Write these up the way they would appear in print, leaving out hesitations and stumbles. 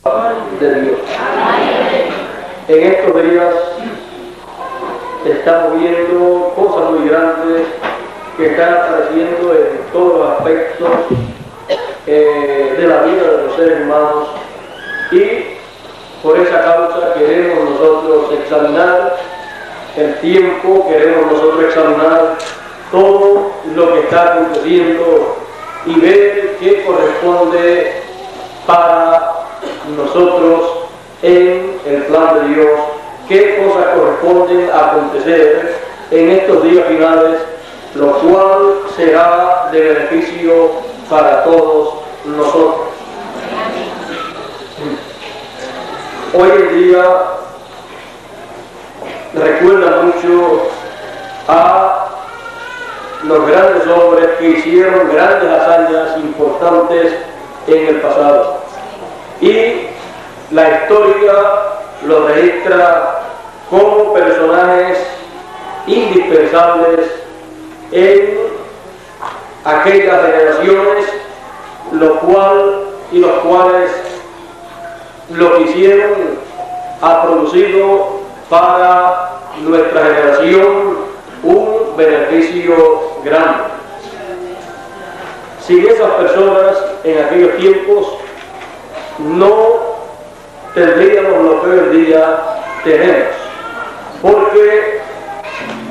de Dios. En estos días estamos viendo cosas muy grandes que están apareciendo en todos los aspectos de la vida de los seres humanos, y por esa causa queremos nosotros examinar el tiempo, queremos nosotros examinar todo lo que está aconteciendo y ver qué corresponde para nosotros en el plan de Dios, qué cosas corresponden a acontecer en estos días finales, lo cual será de beneficio para todos nosotros. Hoy en día recuerda mucho a los grandes hombres que hicieron grandes hazañas importantes en el pasado, y la historia los registra como personajes indispensables en aquellas generaciones, los cuales lo que hicieron ha producido para nuestra generación un beneficio grande. Sin esas personas en aquellos tiempos no tendríamos lo que hoy en día tenemos, porque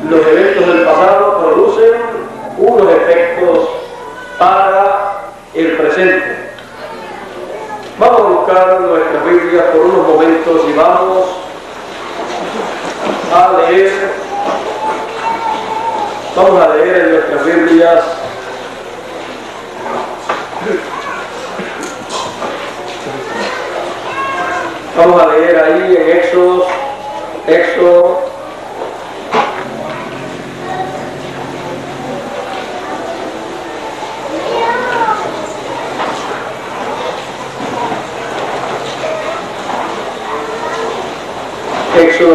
los eventos del pasado producen unos efectos para el presente. Vamos a buscar nuestras Biblias por unos momentos y vamos a leer en nuestras Biblias vamos a leer ahí en Éxodo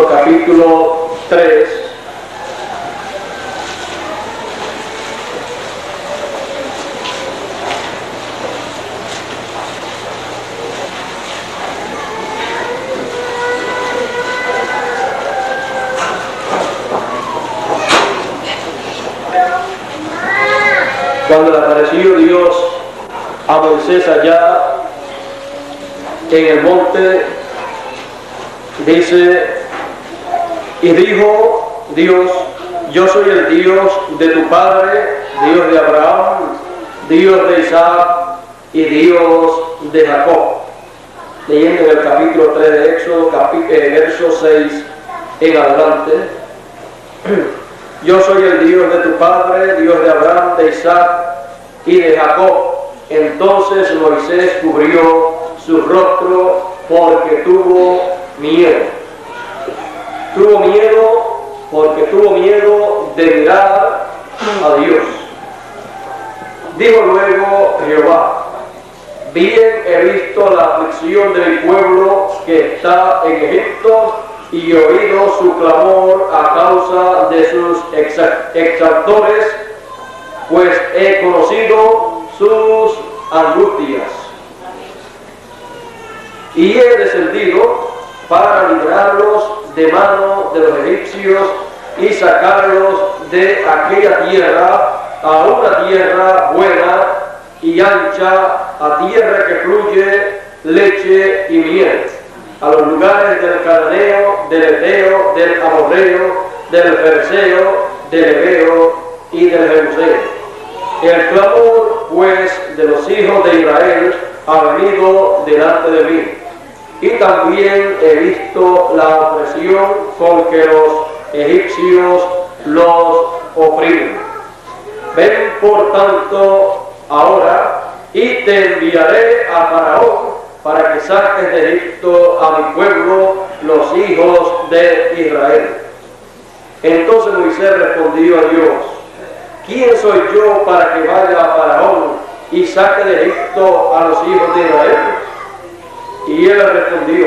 capítulo 3. Cuando le apareció Dios a Moisés allá en el monte, dice: y dijo Dios: yo soy el Dios de tu padre, Dios de Abraham, Dios de Isaac y Dios de Jacob. Leyendo en el capítulo 3 de Éxodo, verso 6 en adelante: yo soy el Dios de tu padre, Dios de Abraham, de Isaac y de Jacob. Entonces Moisés cubrió su rostro porque tuvo miedo. Tuvo miedo porque tuvo miedo de mirar a Dios. Dijo luego Jehová: bien he visto la aflicción de mi pueblo que está en Egipto, y he oído su clamor a causa de sus exactores, pues he conocido sus angustias. Y he descendido para librarlos de mano de los egipcios y sacarlos de aquella tierra a una tierra buena y ancha, a tierra que fluye leche y miel, a los lugares del cananeo, del eteo, del amorreo, del fereceo, del heveo y del jebuseo. El clamor pues de los hijos de Israel ha venido delante de mí, y también he visto la opresión con que los egipcios los oprimen. Ven por tanto ahora, y te enviaré a Faraón para que saques de Egipto a mi pueblo, los hijos de Israel. Entonces Moisés respondió a Dios: ¿quién soy yo para que vaya a Faraón y saque de Egipto a los hijos de Israel? Y él respondió: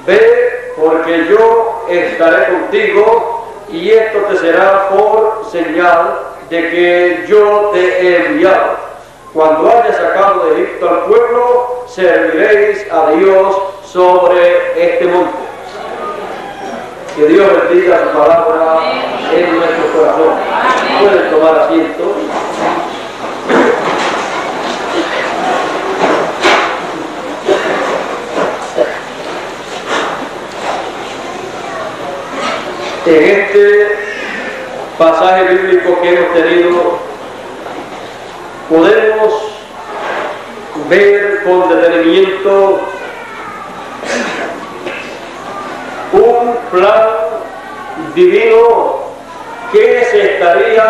ve, porque yo estaré contigo, y esto te será por señal de que yo te he enviado. Cuando hayas sacado de Egipto al pueblo, serviréis a Dios sobre este monte. Que Dios bendiga su palabra en nuestro corazón. Pueden tomar asiento. En este pasaje bíblico que hemos tenido, podemos ver con detenimiento un plan divino que se estaría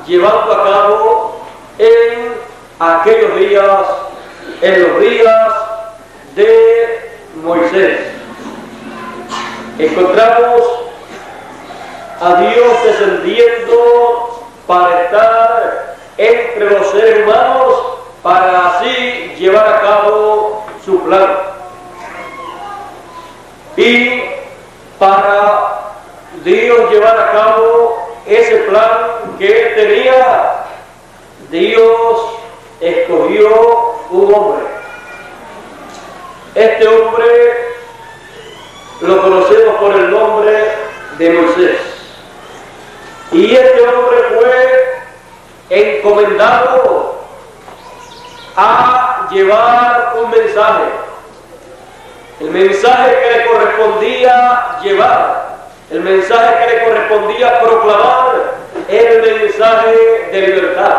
llevando a cabo en aquellos días, en los días de Moisés. Encontramos a Dios descendiendo para estar entre los seres humanos, para así llevar a cabo su plan. Y para Dios llevar a cabo ese plan que él tenía, Dios escogió un hombre. Este hombre lo conocemos por el nombre de Moisés. Y este hombre fue encomendado a llevar un mensaje. El mensaje que le correspondía llevar, el mensaje que le correspondía proclamar, era el mensaje de libertad.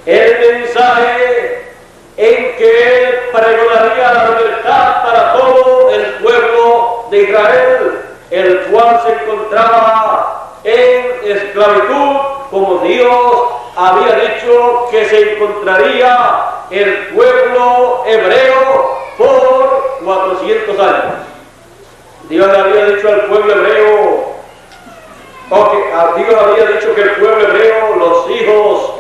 El mensaje en que él pregonaría la libertad para todo el pueblo de Israel, el cual se encontraba en esclavitud, como Dios había dicho que se encontraría el pueblo hebreo por 400 años. Dios le había dicho al pueblo hebreo, Dios había dicho que el pueblo hebreo, los hijos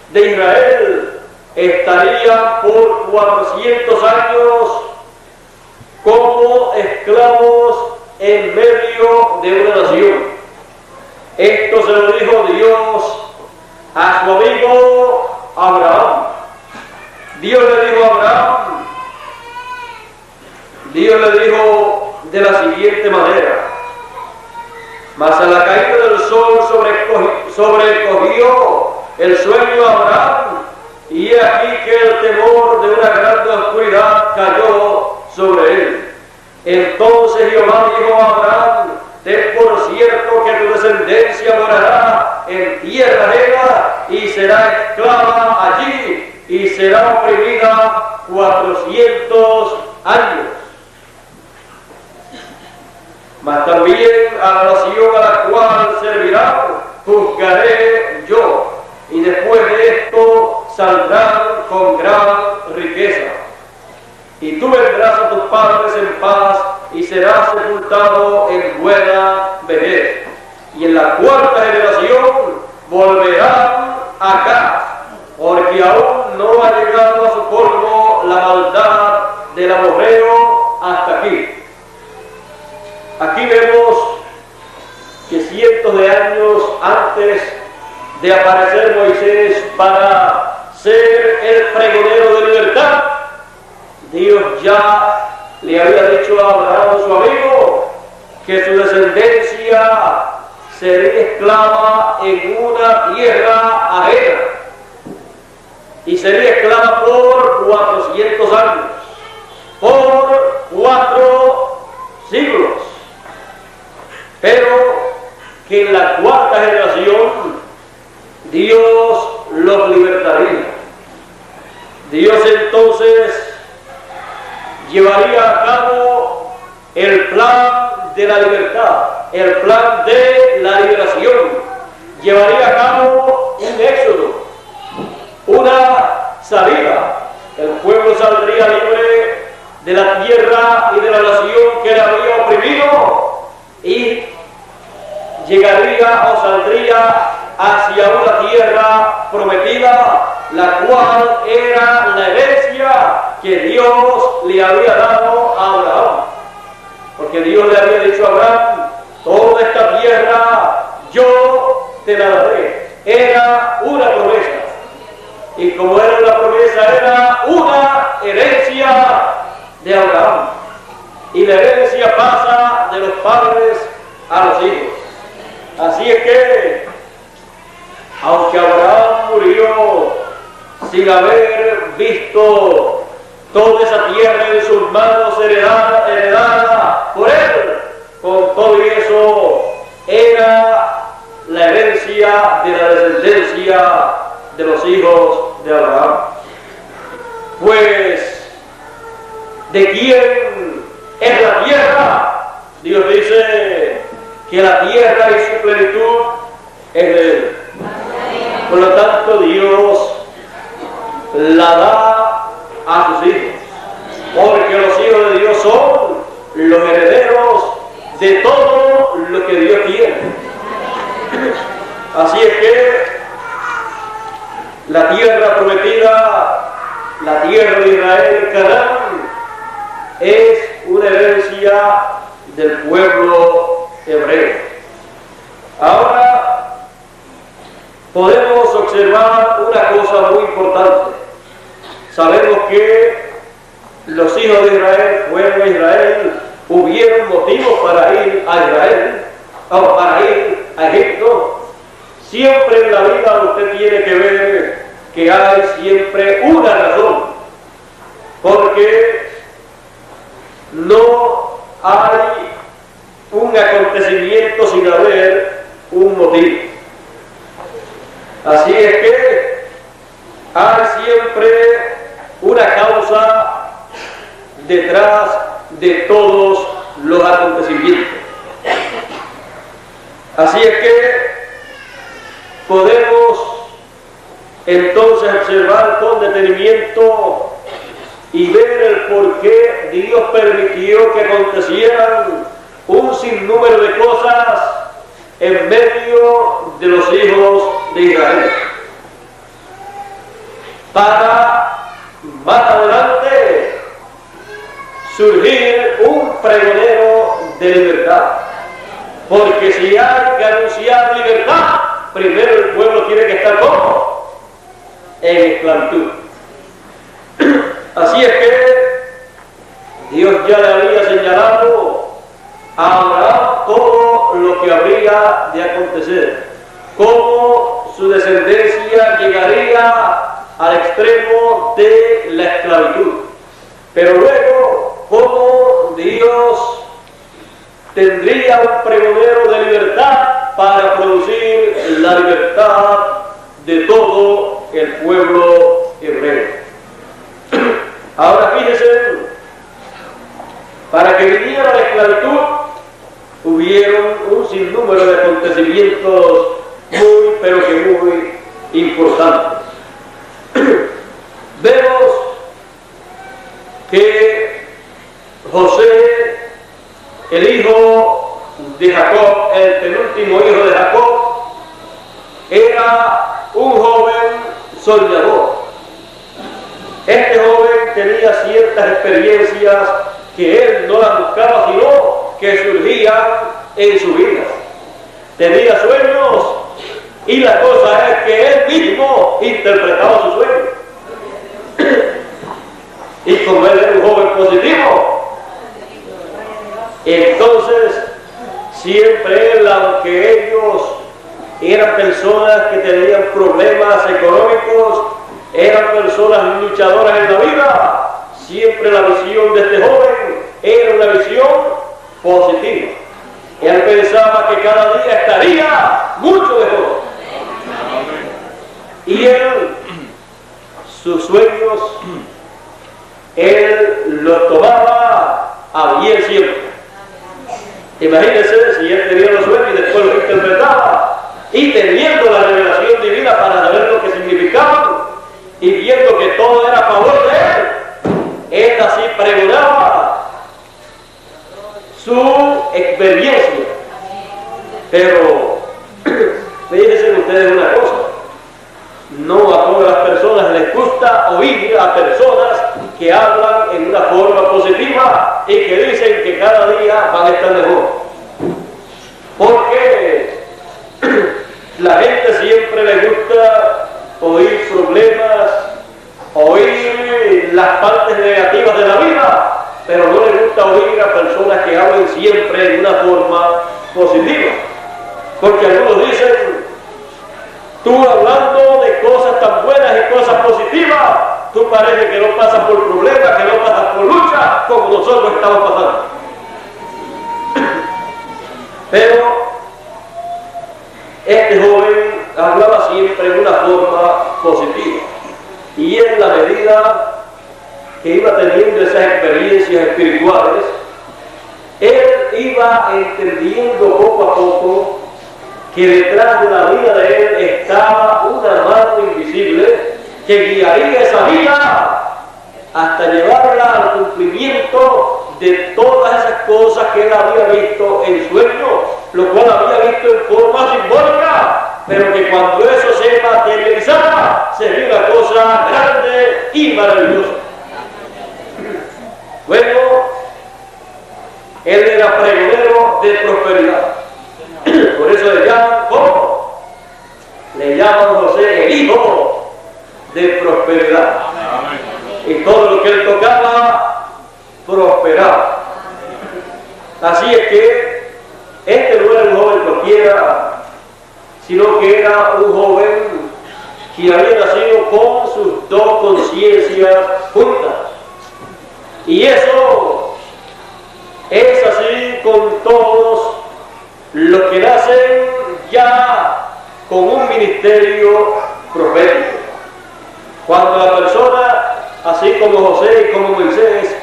de Israel, estarían por 400 años como esclavos en medio de una nación. Esto se lo dijo Dios a su amigo Abraham. Dios le dijo a Abraham, Dios le dijo de la siguiente manera: mas a la caída del sol sobrecogió el sueño a Abraham, y he aquí que el temor de una grande oscuridad cayó sobre él. Entonces Jehová dijo a Abraham: ten por cierto que tu descendencia morará en tierra ajena y será esclava allí y será oprimida 400 años. Mas también a la nación a la cual servirán juzgaré yo, y después de esto saldrán con gran riqueza. Y tú vendrás a tus padres en paz y serás sepultado en buena vejez. Y en la cuarta generación volverán acá, porque aún no ha llegado a su colmo la maldad del amorreo hasta aquí. Aquí vemos que cientos de años antes de aparecer Moisés para ser el pregonero de libertad, Dios ya le había dicho a Abraham, su amigo, que su descendencia sería esclava en una tierra ajena y sería esclava por 400 años, por 4 siglos, pero que en la cuarta generación Dios los libertaría. Dios entonces llevaría a cabo el plan de la libertad, el plan de la liberación. Llevaría a cabo un éxodo, una salida. El pueblo saldría libre de la tierra y de la nación que le había oprimido y llegaría o saldría hacia una tierra prometida, la cual era la herencia que Dios le había dado a Abraham. Porque Dios le había dicho a Abraham: toda esta tierra yo te la daré. Era una promesa. Y como era una promesa, era una herencia de Abraham. Y la herencia pasa de los padres a los hijos. Así es que, aunque Abraham murió sin haber visto toda esa tierra en sus manos heredada por él, con todo eso era la herencia de la descendencia de los hijos de Abraham. Pues, ¿de quién es la tierra? Dios dice que la tierra y su plenitud es de él. Por lo tanto, Dios la da a sus hijos, porque los hijos de Dios son los herederos de todo lo que Dios quiere. Así es que la tierra prometida, la tierra de Israel, Canaán, es una herencia del pueblo hebreo. Ahora podemos observar una cosa muy importante. Sabemos que los hijos de Israel fueron a Israel, hubieron motivos para ir a Israel, o para ir a Egipto. Siempre en la vida usted tiene que ver que hay siempre una razón, porque no hay un acontecimiento sin haber un motivo. Así es que hay siempre una causa detrás de todos los acontecimientos. Así es que podemos entonces observar con detenimiento y ver el por qué Dios permitió que acontecieran un sinnúmero de cosas en medio de los hijos de Israel, para más adelante surgir un pregonero de libertad. Porque si hay que anunciar libertad, primero el pueblo tiene que estar ¿cómo? En esclavitud. Así es que Dios ya le había señalado a Abraham todo lo que habría de acontecer, cómo su descendencia llegaría al extremo de la esclavitud, pero luego cómo Dios tendría un pregonero de libertad para producir la libertad de todo el pueblo hebreo. Ahora fíjense, para que viniera la esclavitud hubieron un sinnúmero de acontecimientos muy, pero que muy importantes. Vemos que José, el hijo de Jacob, el penúltimo hijo de Jacob, era un joven soñador. Este joven tenía ciertas experiencias que él no las buscaba, sino que surgían en su vida. Tenía sueños y la cosa es que él mismo interpretaba sus sueños. Y como él era un joven positivo, entonces siempre él, aunque ellos eran personas que tenían problemas económicos, eran personas luchadoras en la vida, siempre la visión de este joven era una visión positiva. Él pensaba que cada día estaría mucho mejor. Y él, sus sueños, él los tomaba a bien siempre. Imagínense si él tenía los sueños y después los interpretaba, y teniendo la revelación divina para saber lo que significaban, y viendo que todo era a favor de él así pregonaba su experiencia. Pero fíjense ustedes una cosa, no a todas las personas les gusta oír a personas que hablan en una forma positiva y que dicen que cada día van a estar mejor, porque la gente siempre le gusta oír problemas, oír las partes negativas de la vida, pero no le gusta oír a personas que hablen siempre de una forma positiva. Porque algunos dicen, tú hablando de cosas tan buenas y cosas positivas, tú parece que no pasas por problemas, que no pasas por lucha, como nosotros estamos pasando. Pero este joven hablaba siempre de una forma positiva. Y en la medida que iba teniendo esas experiencias espirituales, él iba entendiendo poco a poco que detrás de la vida de él estaba una mano invisible que guiaría esa vida hasta llevarla al cumplimiento de todas esas cosas que él había visto en sueño, lo cual había visto en forma simbólica, pero que cuando eso se materializara sería una cosa grande y maravillosa. Bueno, él era pregonero de prosperidad. Por eso le llaman, ¿cómo? Le llaman José el hijo de prosperidad. Y todo lo que él tocaba, prosperaba. Así es que este no era un joven cualquiera, sino que era un joven que había nacido con sus dos conciencias juntas. Y eso es así con todos los que nacen ya con un ministerio profético. Cuando la persona, así como José y como Moisés,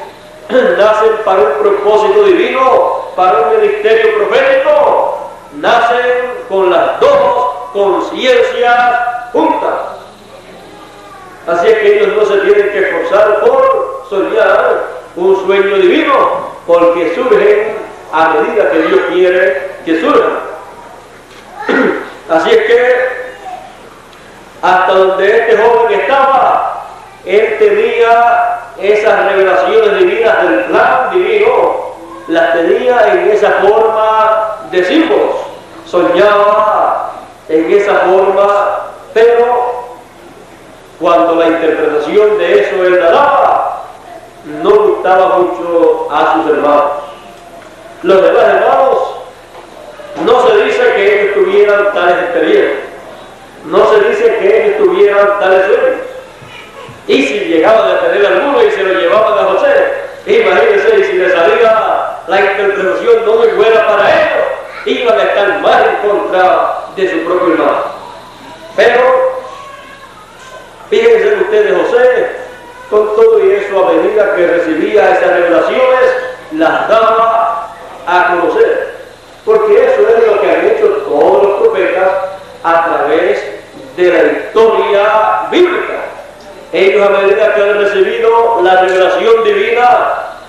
nacen para un propósito divino, para un ministerio profético, nacen con las dos conciencias juntas. Así es que ellos no se tienen que esforzar por soñar un sueño divino, porque surgen a medida que Dios quiere que surjan. Así es que hasta donde este joven estaba, él tenía esas revelaciones divinas del plan divino, las tenía en esa forma de símbolos, soñaba en esa forma, pero cuando la interpretación de eso él la daba, no gustaba mucho a sus hermanos. Los demás hermanos, no se dice que ellos tuvieran tales experiencias, no se dice que ellos tuvieran tales sueños. Y si llegaban a tener alguno y se lo llevaban a José, imagínense, y si les salía la interpretación no muy buena para ellos, iban a estar más en contra de su propio hermano. Pero fíjense ustedes, José, con todo y eso, a medida que recibía esas revelaciones, las daba a conocer, porque eso es lo que han hecho todos los profetas a través de la historia bíblica. Ellos, a medida que han recibido la revelación divina,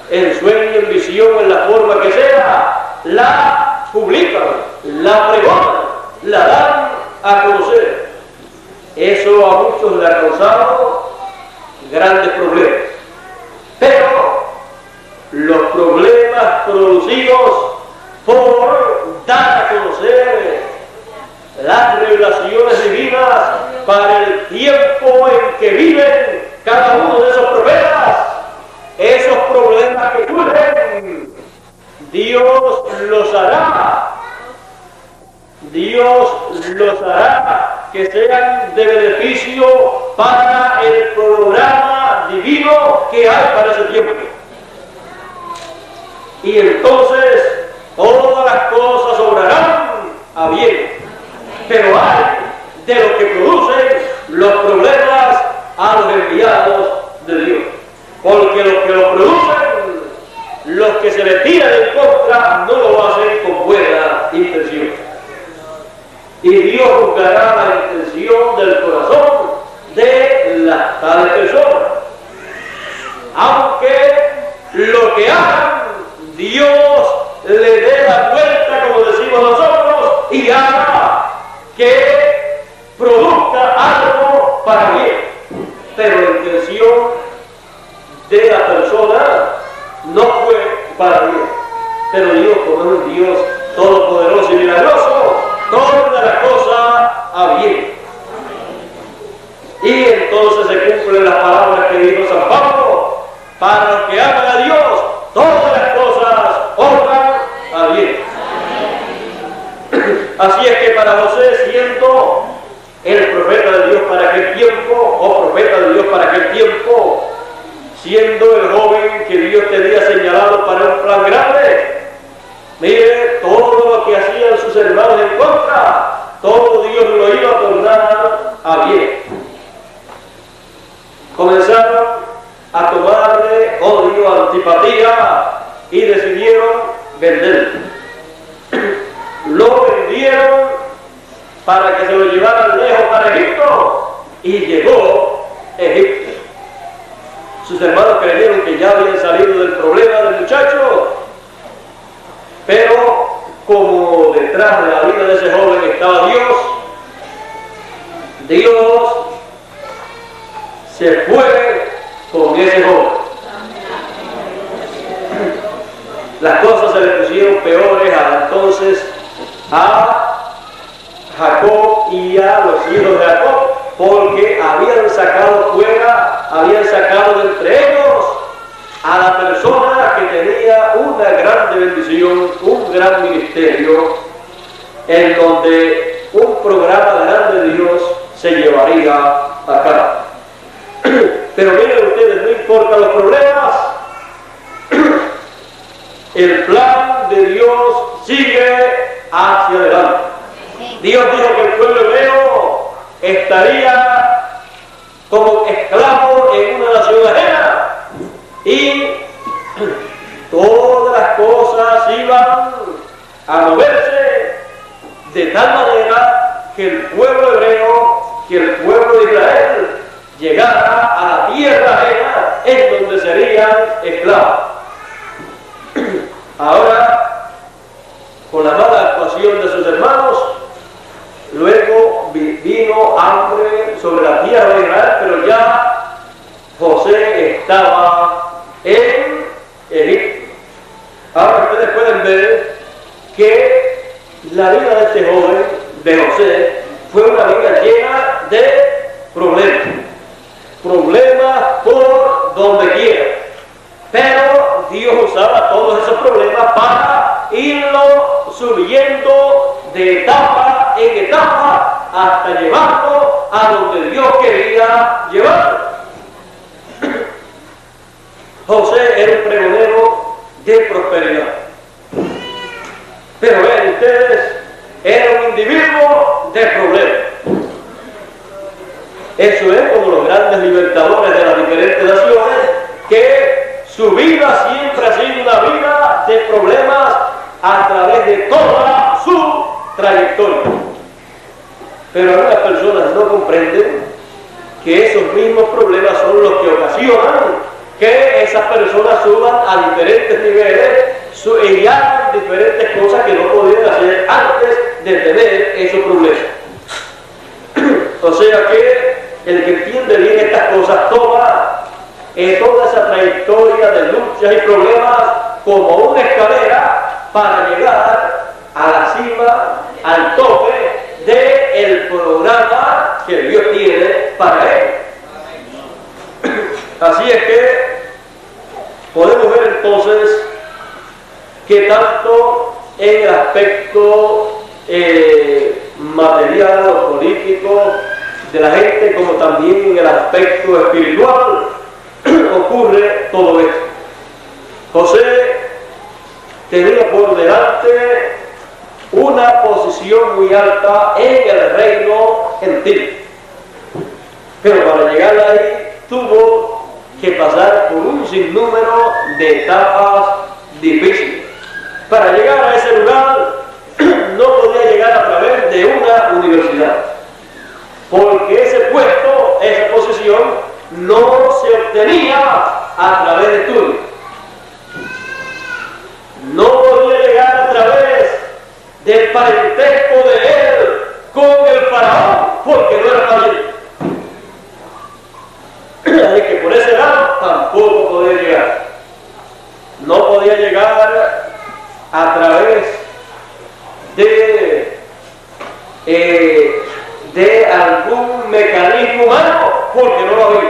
en sueño, en visión, en la forma que sea, la publican, la pregonan, la dan a conocer. Eso a muchos le ha causado grandes problemas. Pero los problemas producidos por dar a conocer las revelaciones divinas para el tiempo en que viven cada uno de esos profetas, esos problemas que surgen, Dios los hará que sean de beneficio para el programa divino que hay para ese tiempo. Y entonces todas las cosas obrarán a bien. Pero hay de lo que producen los problemas a los enviados de Dios. Porque los que lo producen, los que se le tiran en contra, no lo hacen con buena intención. Y Dios juzgará la intención del corazón de las tales personas. Aunque lo que hagan, Dios le dé la vuelta, como decimos nosotros, y haga que produzca algo para bien. Pero la intención de la persona no fue para bien. Pero Dios, como es un Dios todopoderoso y milagroso, torna la cosa a bien. Y entonces se cumplen las palabras que dijo San Pablo: para los que aman a Dios, todas las cosas obran a bien. Así es que para José, siendo el profeta de Dios para aquel tiempo, o profeta de Dios para aquel tiempo, siendo el joven que Dios tenía señalado para un plan grande, mire, todo lo que hacían sus hermanos en contra, todo Dios lo iba a tornar a bien. Comenzaron a tomarle odio, antipatía, y decidieron venderlo. Lo vendieron para que se lo llevaran lejos para Egipto, y llegó Egipto. Sus hermanos creyeron que ya habían salido del problema del muchacho, pero como detrás de la vida de ese joven estaba Dios, Dios se fue con ese joven. Las cosas se le pusieron peores entonces a Jacob y a los hijos de Jacob, porque habían sacado fuera, habían sacado de entre ellos a la persona que tenía una grande bendición, un gran ministerio, en donde un programa grande de Dios se llevaría a cabo. Pero miren ustedes, no importa los problemas, el plan de Dios sigue hacia adelante. Dios dijo que el pueblo hebreo estaría como esclavo en una nación ajena, y todas las cosas iban a moverse de tal manera que el pueblo hebreo, que el pueblo de Israel llegara a la tierra ajena en donde serían esclavos. Ahora, con la mala actuación de sus hermanos, luego vino hambre sobre la tierra de Israel, pero ya José estaba en Egipto. Ahora ustedes pueden ver que la vida de este joven, de José, fue una vida llena de problemas. Problemas por donde quiera. Pero Dios usaba todos esos problemas para irlo subiendo de etapa en etapa hasta llevarlo a donde Dios quería llevarlo. José era un pregonero de prosperidad. Pero vean ustedes, era un individuo de problemas. Eso es como los grandes libertadores de las diferentes naciones, que su vida siempre ha sido una vida de problemas a través de toda su trayectoria. Pero algunas personas no comprenden que esos mismos problemas son los que ocasionan que esas personas suban a diferentes niveles y hagan diferentes cosas que no podían hacer antes de tener esos problemas. O sea que el que entiende bien estas cosas toma toda esa trayectoria de luchas y problemas como una escalera para llegar a la cima, al tope del programa que Dios tiene para él. Así es que podemos ver entonces que tanto en el aspecto material o político de la gente, como también en el aspecto espiritual, ocurre todo esto. José tenía por delante una posición muy alta en el reino gentil, pero para llegar ahí tuvo que pasar por un sinnúmero de etapas difíciles. Para llegar a ese lugar no podía llegar a través de una universidad, porque ese puesto, esa posición, no se obtenía a través de estudios. No podía llegar a través del parentesco de él con el faraón, porque no era pariente. Así que por ese lado tampoco podía llegar. No podía llegar a través de algún mecanismo humano, porque no lo había.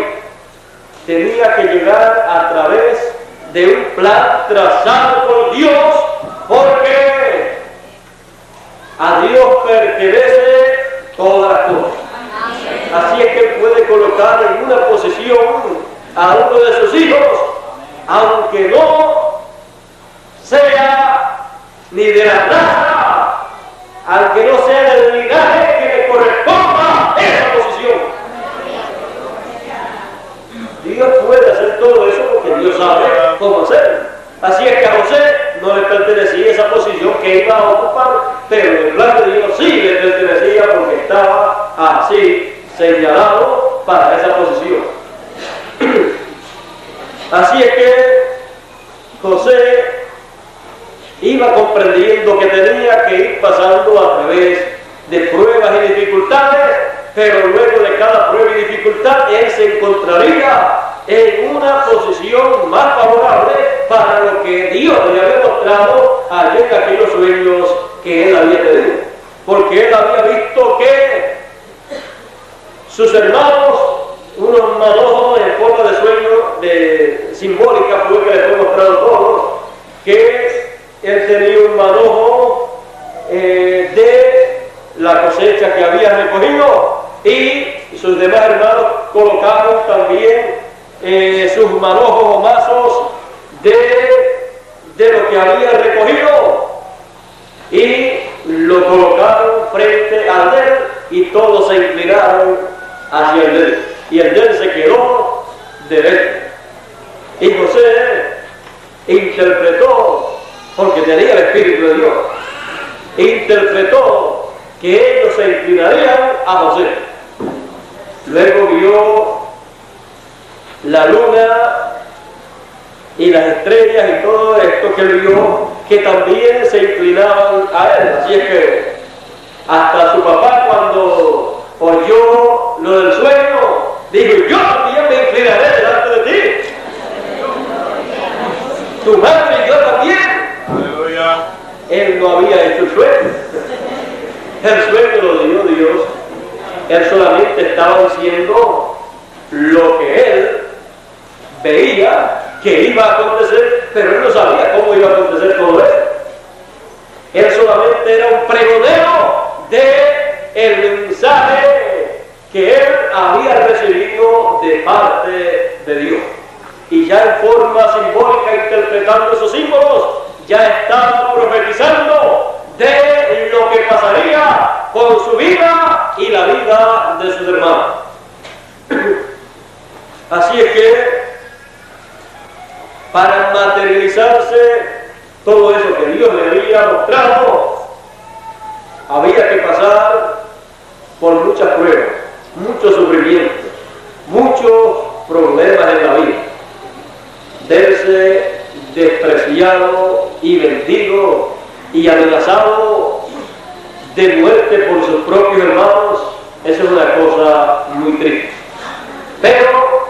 tenía que llegar a través de un plan trazado por Dios, porque a Dios pertenece todas las cosas. Así es que Él puede colocar en una posición a uno de sus hijos, aunque no sea ni de la raza, aunque no sea del linaje que le corresponda esa posición. Dios puede hacer todo eso porque Dios sabe cómo hacerlo. Así es que a José no le pertenecía esa posición que iba a ocupar, pero en el plan de Dios sí le pertenecía porque estaba así señalado para esa posición. Así es que José iba comprendiendo que tenía que ir pasando a través de pruebas y dificultades, pero luego de cada prueba y dificultad él se encontraría en una posición más favorable para lo que Dios le había mostrado allí en aquellos sueños que él había tenido, porque él había visto que sus hermanos, unos manojos en forma de sueño simbólica, fue que les fue mostrado todo, que él tenía un manojo de la cosecha que había recogido, y sus demás hermanos colocaron también sus manojos o mazos de lo que había recogido, y lo colocaron frente al de él, y todos se inclinaron hacia el de él, y el de él se quedó derecho. Y José interpretó, porque tenía el Espíritu de Dios, interpretó que ellos se inclinarían a José. Luego vio la luna y las estrellas y todo esto que él vio, que también se inclinaban a él. Así es que hasta su papá, cuando oyó lo del sueño, dijo: yo también me inclinaré delante de ti. Tu madre y yo también. Aleluya. Él no había hecho el sueño. El sueño lo dio Dios. Él solamente estaba diciendo lo que él veía que iba a acontecer, pero él no sabía cómo iba a acontecer todo eso. Él solamente era un pregonero del mensaje que él había recibido de parte de Dios. Y ya en forma simbólica, interpretando esos símbolos, ya estaba profetizando de lo que pasaría con su vida y la vida de sus hermanos. Así es que, para materializarse todo eso que Dios le había mostrado, había que pasar por muchas pruebas, muchos sufrimientos, muchos problemas en la vida. Verse despreciado y vendido y amenazado de muerte por sus propios hermanos, eso es una cosa muy triste. Pero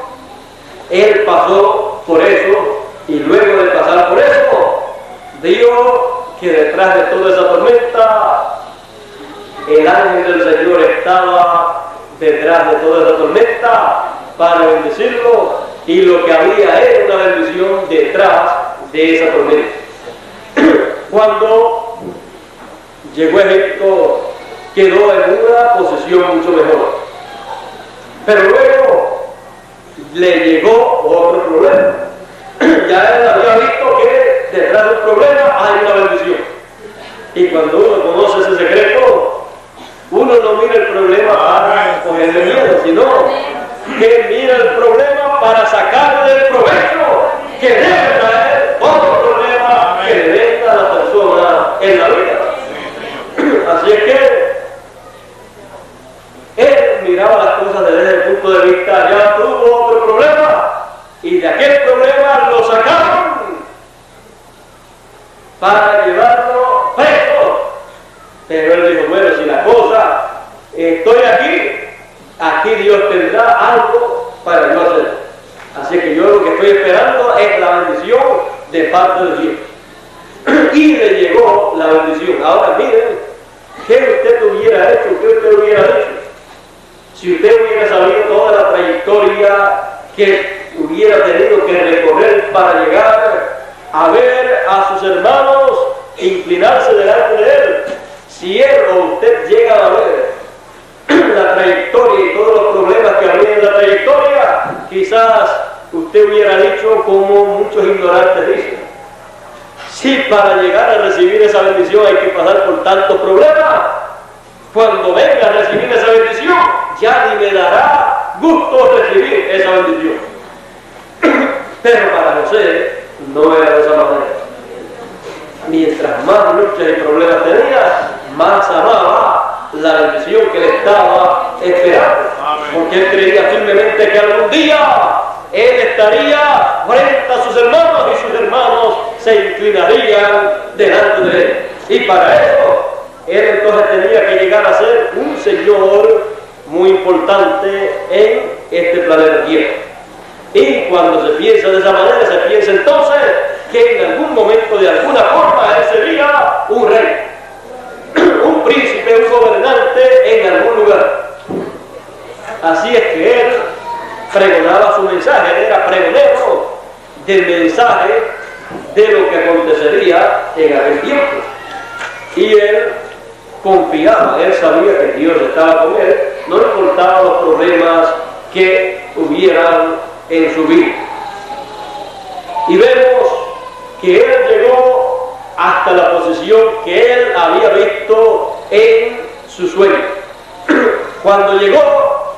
él pasó por eso, y luego de pasar por eso, vio que detrás de toda esa tormenta, el ángel del Señor estaba detrás de toda esa tormenta para bendecirlo, y lo que había era una bendición detrás de esa tormenta. Cuando llegó a Egipto, quedó en una posición mucho mejor, pero luego le llegó otro problema. Ya él había visto que detrás del problema hay una bendición, y cuando uno conoce ese secreto, uno no mira el problema para cogerle miedo, sino que mira el problema para sacarle el provecho que debe traer otro problema que le venga a la persona en la vida. Así es que él miraba las cosas desde el punto de vista: ya tuvo otro problema, y de aquel problema lo sacaron para llevarlo preso. Pero él dijo: bueno, si la cosa, estoy aquí Dios tendrá algo para yo hacer. Así que yo lo que estoy esperando es la bendición de parte de Dios. Y le llegó la bendición. Ahora miren, ¿qué usted hubiera hecho? ¿Qué usted hubiera hecho? Si usted hubiera sabido toda la trayectoria que hubiera tenido que recorrer para llegar a ver a sus hermanos inclinarse delante de él. Si él o usted llega a ver la trayectoria y todos los problemas que había en la trayectoria, quizás usted hubiera dicho como muchos ignorantes dicen: si para llegar a recibir esa bendición hay que pasar por tantos problemas, cuando venga a recibir esa bendición ya ni me dará gusto recibir esa bendición. Pero para José no era de esa manera. Mientras más luchas y problemas tenía, más amaba la bendición que le estaba esperando. Porque él creía firmemente que algún día él estaría frente a sus hermanos y sus hermanos se inclinarían delante de él. Y para eso, él entonces tenía que llegar a ser un señor muy importante en este planeta Tierra. Y cuando se piensa de esa manera, se piensa entonces que en algún momento, de alguna forma, él sería un rey, un príncipe, un gobernante en algún lugar. Así es que él pregonaba su mensaje, él era pregonero del mensaje de lo que acontecería en aquel tiempo. Y él confiaba, él sabía que Dios estaba con él, no le importaban los problemas que hubieran en su vida. Y vemos que él llegó hasta la posición que él había visto en su sueño. Cuando llegó,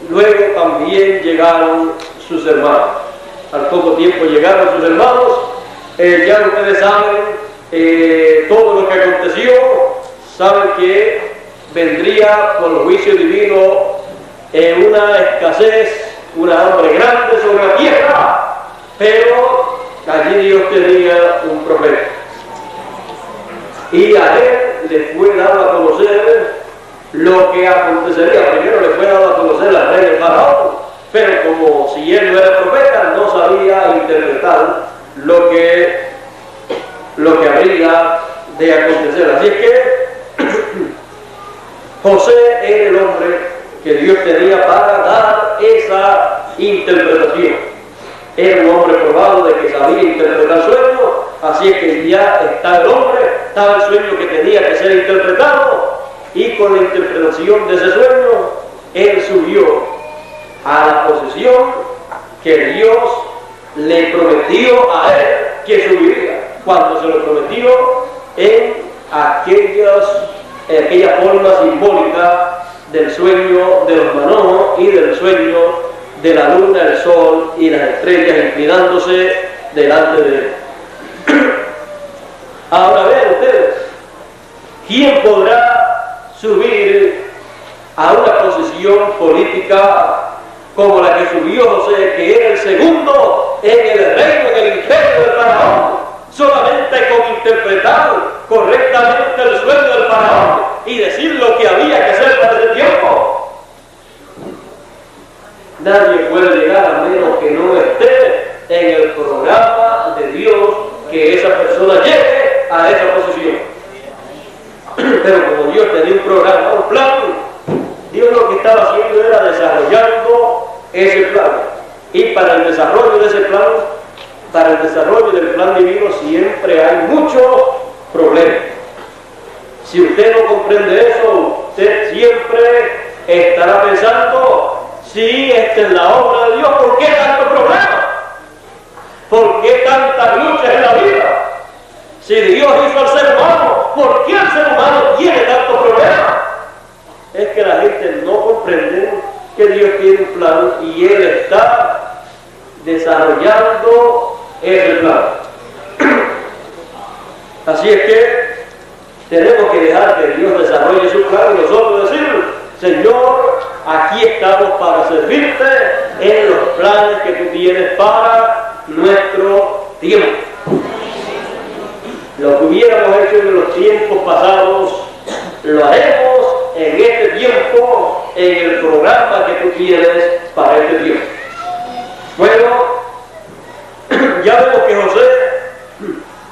luego también llegaron sus hermanos. Al poco tiempo llegaron sus hermanos. Ya ustedes saben todo lo que aconteció. Saben que vendría por juicio divino una escasez, una hambre grande sobre la tierra, pero allí Dios tenía un profeta. Y a él le fue dado a conocer lo que acontecería. Primero le fue dado a conocer la rey del faraón, pero como si él no era profeta, no sabía interpretar lo que habría de acontecer. Así es que José era el hombre que Dios tenía para dar esa interpretación. Era un hombre probado de que sabía interpretar sueños, así es que ya está el hombre, estaba el sueño que tenía que ser interpretado, y con la interpretación de ese sueño, él subió a la posición que Dios le prometió a él que subiría, cuando se lo prometió en aquella forma simbólica del sueño de los manojos y del sueño de la luna, el sol y las estrellas inclinándose delante de él. Ahora vean ustedes, ¿quién podrá subir a una posición política como la que subió José, que era el segundo en el reino, en el imperio del faraón, solamente con interpretar correctamente el sueño del faraón y decir lo que había que hacer para ese tiempo? Nadie puede llegar a menos que no esté en el programa de Dios, que esa persona llegue a esa posición. Pero como Dios tenía un programa, un plan, Dios lo que estaba haciendo era desarrollando ese plan. Y para el desarrollo de ese plan, para el desarrollo del plan divino, siempre hay muchos problemas. Si usted no comprende eso, usted siempre estará pensando: si esta es la obra de Dios, ¿por qué tanto problema? ¿Por qué tantas luchas en la vida? Si Dios hizo al ser humano, ¿por qué el ser humano tiene tantos problemas? Es que la gente no comprende que Dios tiene un plan y Él está desarrollando ese plan. Así es que tenemos que dejar que Dios desarrolle su plan y nosotros decir: Señor, aquí estamos para servirte en los planes que tú tienes para nuestro tiempo. Lo que hubiéramos hecho en los tiempos pasados, lo haremos en este tiempo, en el programa que tú tienes para este tiempo. Bueno, ya vemos que José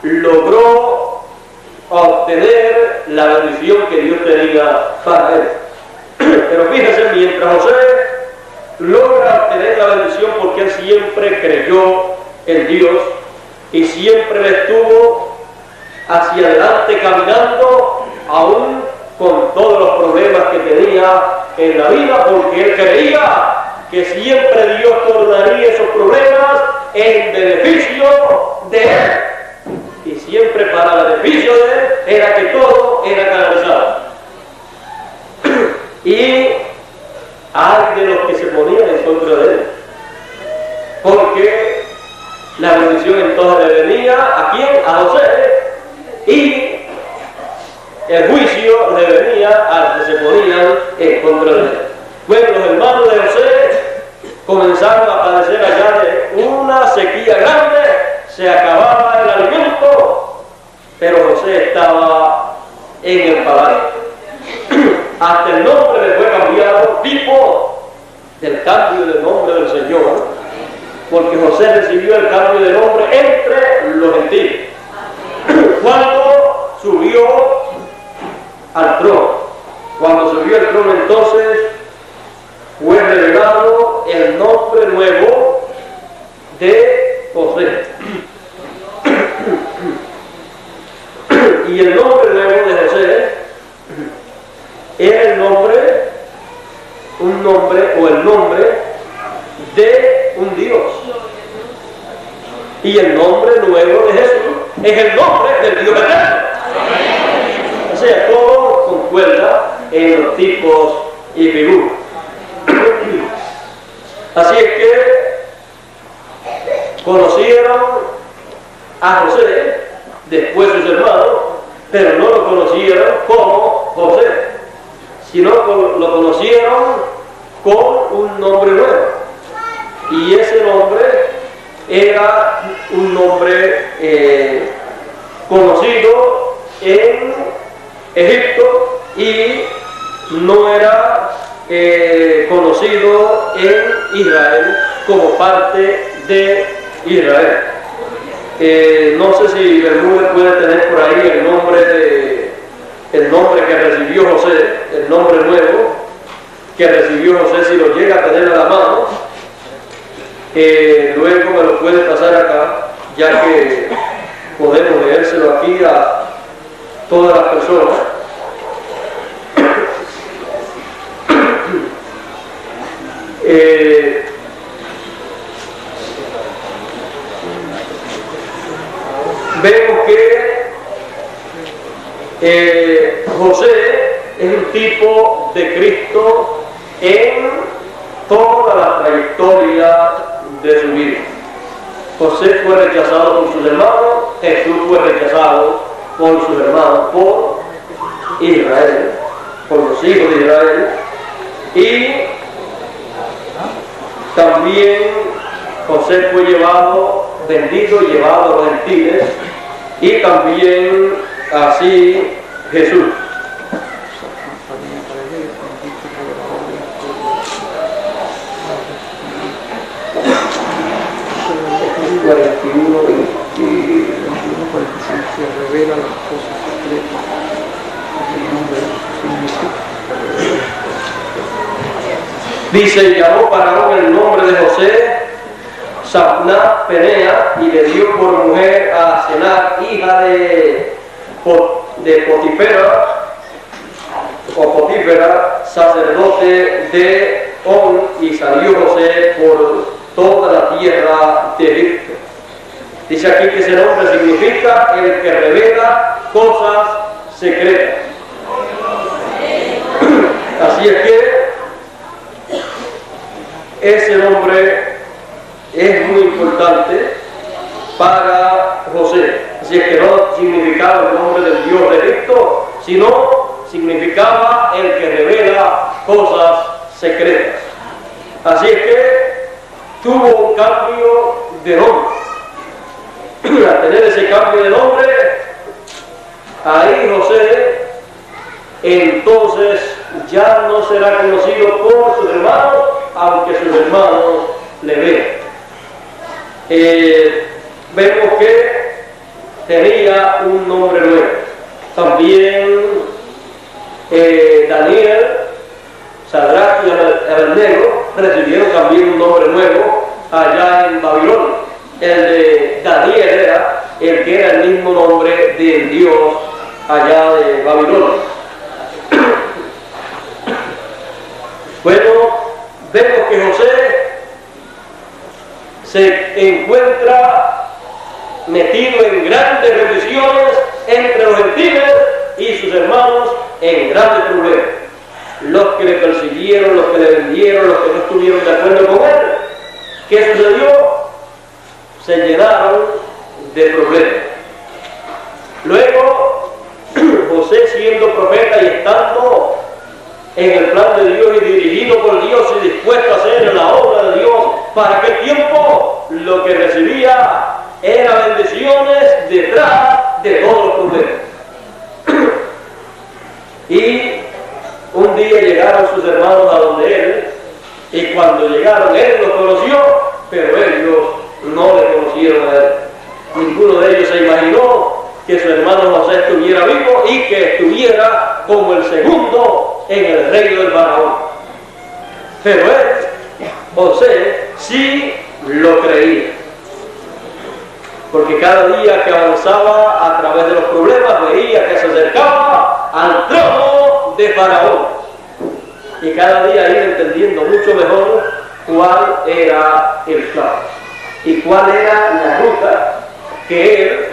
logró obtener la bendición que Dios tenía para él. Pero fíjense, mientras José logra obtener en la bendición porque él siempre creyó en Dios y siempre estuvo hacia adelante caminando, aún con todos los problemas que tenía en la vida, porque él creía que siempre Dios tornaría esos problemas en beneficio de él. Y siempre para el beneficio de él era que todo era canalizado. Y hay de los que se ponían en contra de él, porque la bendición entonces le venía ¿a quién? A José, y el juicio le venía a los que se ponían en contra de él. Bueno, los hermanos de José comenzaron a padecer allá de una sequía grande, se acababa el alimento, pero José estaba en el palacio. Hasta el nombre le fue cambiado, tipo del cambio del nombre del Señor, porque José recibió el cambio de nombre entre los gentiles cuando subió al trono. Cuando subió al trono, entonces fue revelado el nombre nuevo de José. Y el nombre nuevo de José era el nombre de un Dios. Y el nombre nuevo de Jesús es el nombre del Dios eterno. O sea, todo concuerda en los tipos y figuras. Así es que conocieron a José, después sus hermanos, pero no lo conocieron como José, sino lo conocieron con un nombre nuevo. Y ese nombre era un nombre conocido en Egipto y no era conocido en Israel como parte de Israel. No sé si Bermúdez puede tener por ahí el nombre que recibió José, el nombre nuevo que recibió José, si lo llega a tener a la mano, luego me lo puede pasar acá, ya que podemos leérselo aquí a todas las personas. Vemos que José es un tipo de Cristo en toda la trayectoria de su vida. José fue rechazado por sus hermanos, Jesús fue rechazado por sus hermanos, por Israel, por los hijos de Israel, y también José fue vendido y llevado a los gentiles, y también así Jesús. Se revela las cosas secretas que el nombre significa. Dice, y llamó Faraón el nombre de José Sabna Penea, y le dio por mujer a Senat, hija de Potifera, sacerdote de On, y salió José por toda la tierra de Egipto. Dice aquí que ese nombre significa el que revela cosas secretas. Así es que ese nombre es muy importante para José. Así es que no significaba el nombre del Dios de Egipto, sino significaba el que revela cosas secretas. Así es que tuvo un cambio de nombre. Al tener ese cambio de nombre, ahí José entonces ya no será conocido por sus hermanos, aunque sus hermanos le vean. Vemos que tenía un nombre nuevo. También Daniel, Sadrach y Abednego recibieron también un nombre nuevo allá en Babilonia. El de Daniel era el que era el mismo nombre del Dios allá de Babilonia. Bueno, vemos que José se encuentra metido en grandes revisiones entre los gentiles y sus hermanos en grandes problemas. Los que le persiguieron, los que le vendieron, los que no estuvieron de acuerdo con él. ¿Qué sucedió? Se llenaron de problemas. Luego, José, siendo profeta y estando en el plan de Dios y dirigido por Dios y dispuesto a hacer la obra de Dios para aquel tiempo, lo que recibía era bendiciones detrás de todos los problemas. Y un día llegaron sus hermanos a donde él, y cuando llegaron él los conoció, pero ellos no le conocieron a él. Ninguno de ellos se imaginó que su hermano José estuviera vivo y que estuviera como el segundo en el reino del faraón. Pero él, José, sí lo creía. Porque cada día que avanzaba a través de los problemas veía que se acercaba al trono de Faraón. Y cada día iba entendiendo mucho mejor cuál era el plan y cuál era la ruta que él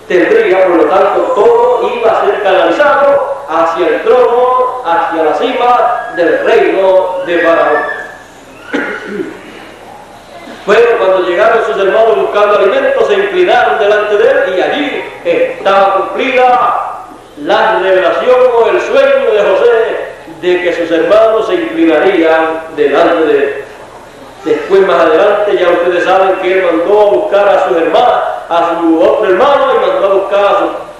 tendría. Por lo tanto, todo iba a ser canalizado hacia el trono, hacia la cima del reino de Faraón. Bueno, cuando llegaron sus hermanos buscando alimento, se inclinaron delante de él y allí estaba cumplida la revelación o el sueño de José de que sus hermanos se inclinarían delante de él. Después, más adelante, ya ustedes saben que él mandó a buscar a sus hermanos, a su otro hermano, y mandó a buscar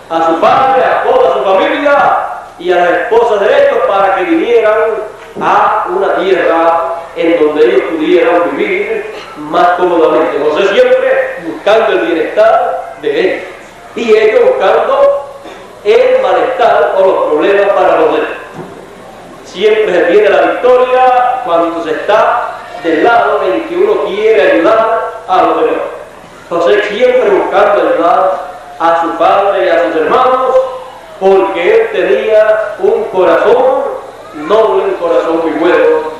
a su padre, a toda su familia y a las esposas de ellos para que vinieran a una tierra en donde ellos pudieran vivir más cómodamente. José siempre buscando el bienestar de ellos y ellos buscando el malestar o los problemas para José. Siempre se tiene la victoria cuando se está del lado en que uno quiere ayudar a los demás. José siempre buscando ayudar a su padre y a sus hermanos, porque él tenía un corazón noble, un corazón muy bueno.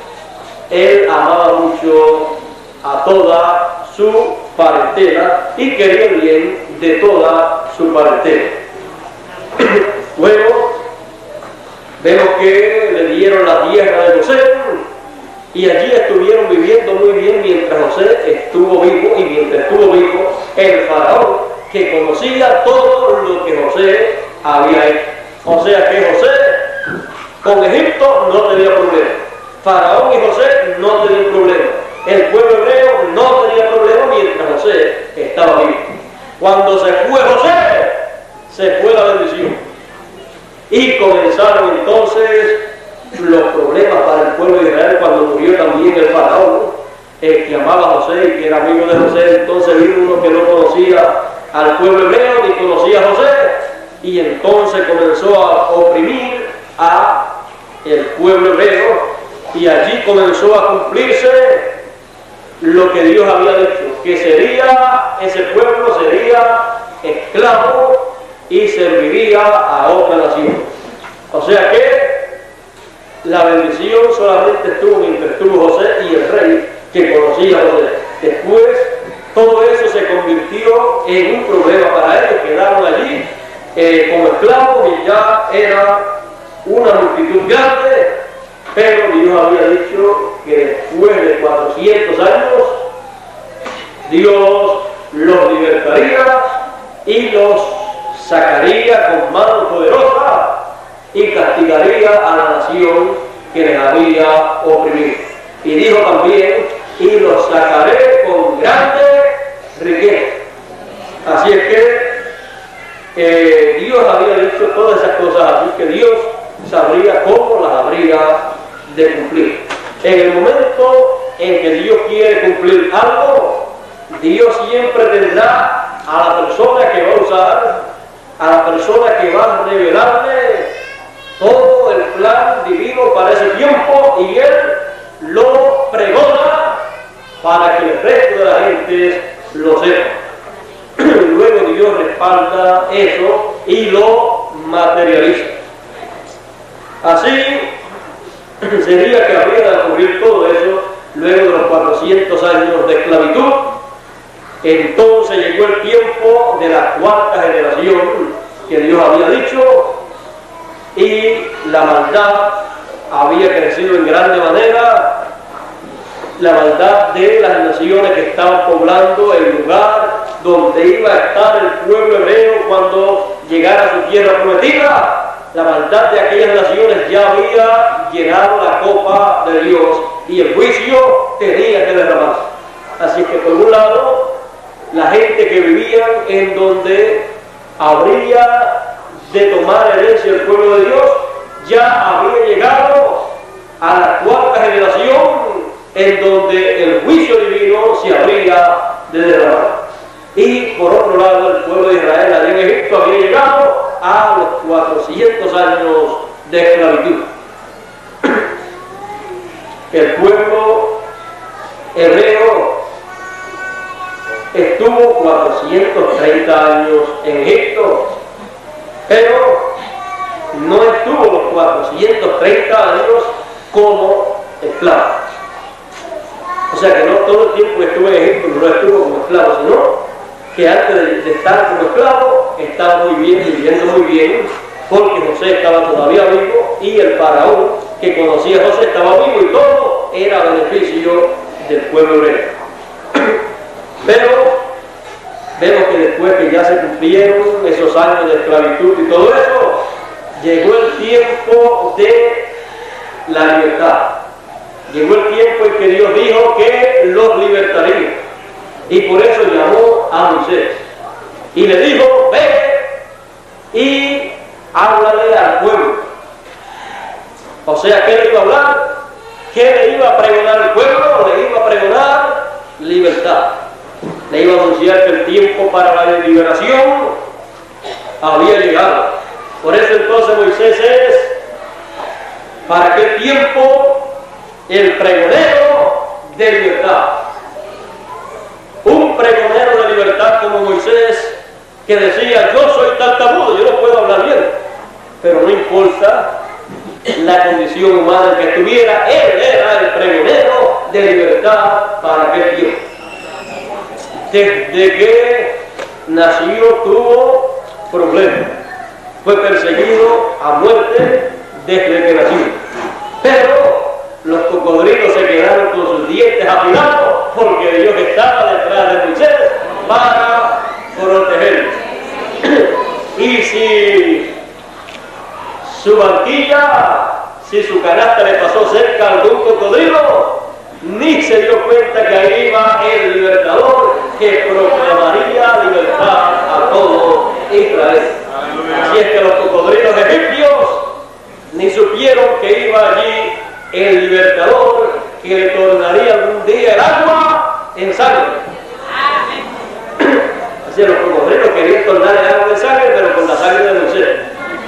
Él amaba mucho a toda su parentela y quería el bien de toda su parentela. Bueno, vemos que le dieron la tierra de José y allí estuvieron viviendo muy bien mientras José estuvo vivo, y mientras estuvo vivo el faraón, que conocía todo lo que José había hecho. O sea que José con Egipto no tenía problema, Faraón y José no tenían problema, el pueblo hebreo no tenía problema mientras José estaba vivo. Cuando se fue José, se fue la bendición y comenzaron entonces los problemas para el pueblo de Israel. Cuando murió también el faraón, el que amaba a José y que era amigo de José, entonces vino uno que no conocía al pueblo hebreo ni conocía a José, y entonces comenzó a oprimir a el pueblo hebreo, y allí comenzó a cumplirse lo que Dios había dicho, que sería, ese pueblo sería esclavo y serviría a otra nación. O sea que la bendición solamente estuvo mientras estuvo José y el rey que conocía a José. Después todo eso se convirtió en un problema para ellos. Quedaron allí como esclavos y ya era una multitud grande, pero Dios había dicho que después de 400 años Dios los libertaría y los sacaría con mano poderosa y castigaría a la nación que les había oprimido. Y dijo también, y los sacaré con grande riqueza. Así es que Dios había dicho todas esas cosas, así que Dios sabría cómo las habría de cumplir. En el momento en que Dios quiere cumplir algo, Dios siempre tendrá a la persona que va a usar, a la persona que va a revelarle todo el plan divino para ese tiempo, y él lo pregona para que el resto de la gente lo sepa. Luego Dios respalda eso y lo materializa. Así sería que habría de ocurrir todo eso luego de los 400 años de esclavitud. Entonces llegó el tiempo de la cuarta generación que Dios había dicho, y la maldad había crecido en grande manera, la maldad de las naciones que estaban poblando el lugar donde iba a estar el pueblo hebreo cuando llegara a su tierra prometida. La maldad de aquellas naciones ya había llenado la copa de Dios y el juicio tenía que derramarse. Así que por un lado, la gente que vivía en donde habría de tomar herencia el pueblo de Dios ya había llegado a la cuarta generación en donde el juicio divino se habría de derramar. Y por otro lado, el pueblo de Israel allá en Egipto había llegado a los 400 años de esclavitud. El pueblo hebreo estuvo 430 años en Egipto, pero no estuvo los 430 años como esclavo. O sea que no todo el tiempo que estuvo en Egipto no estuvo como esclavo, sino que antes de estar como esclavo estaba muy bien, viviendo muy bien, porque José estaba todavía vivo y el faraón que conocía a José estaba vivo, y todo era beneficio del pueblo hebreo. Pero vemos que después que ya se cumplieron esos años de esclavitud y todo eso, llegó el tiempo de la libertad. Llegó el tiempo en que Dios dijo que los libertaría, y por eso llamó a Moisés y le dijo: ve y háblale al pueblo. O sea, ¿qué le iba a hablar? ¿Qué le iba a pregonar al pueblo? Le iba a pregonar libertad. Le iba a anunciar que el tiempo para la liberación había llegado. Por eso entonces Moisés es, para aquel tiempo, el pregonero de libertad. Un pregonero de libertad como Moisés, que decía: yo soy tartamudo, yo no puedo hablar bien, pero no importa la condición humana en que estuviera, él era el pregonero de libertad para aquel tiempo. Desde que nació tuvo problemas, fue perseguido a muerte desde que nació, pero los cocodrilos se quedaron con sus dientes afilados porque Dios estaba detrás de Moisés para protegerlo. Y si su barquilla, si su canasta le pasó cerca a algún cocodrilo, ni se dio cuenta que ahí iba el libertador que proclamaría libertad a todo Israel. Así es que los cocodrilos egipcios ni supieron que iba allí el libertador que le tornaría algún día el agua en sangre. Así es, los cocodrilos querían tornar el agua en sangre, pero con la sangre de Moisés.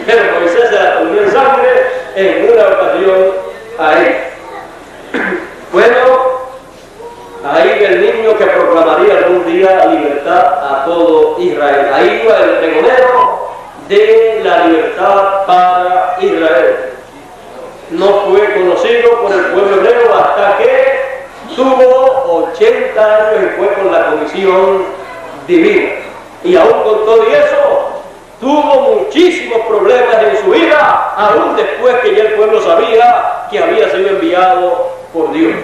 Pero Moisés se la tornó en sangre en una ocasión ahí. Bueno, ahí el niño que proclamaría algún día libertad a todo Israel. Ahí iba el pregonero de la libertad para Israel. No fue conocido por el pueblo hebreo hasta que tuvo 80 años y fue con la comisión divina. Y aún con todo eso, tuvo muchísimos problemas en su vida, aún después que ya el pueblo sabía que había sido enviado por Dios.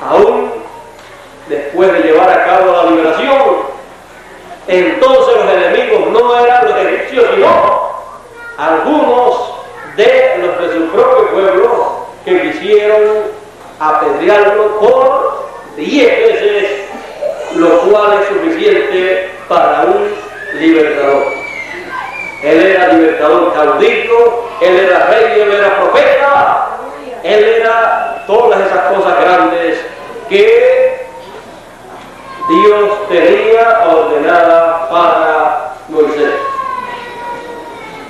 Aún después de llevar a cabo la liberación, entonces los enemigos no eran los egipcios, sino algunos de su propio pueblo, que quisieron apedrearlo por 10 veces, lo cual es suficiente para un libertador. Él era libertador caudillo, él era rey, él era profeta, él era todas esas cosas grandes que Dios tenía ordenada para Moisés.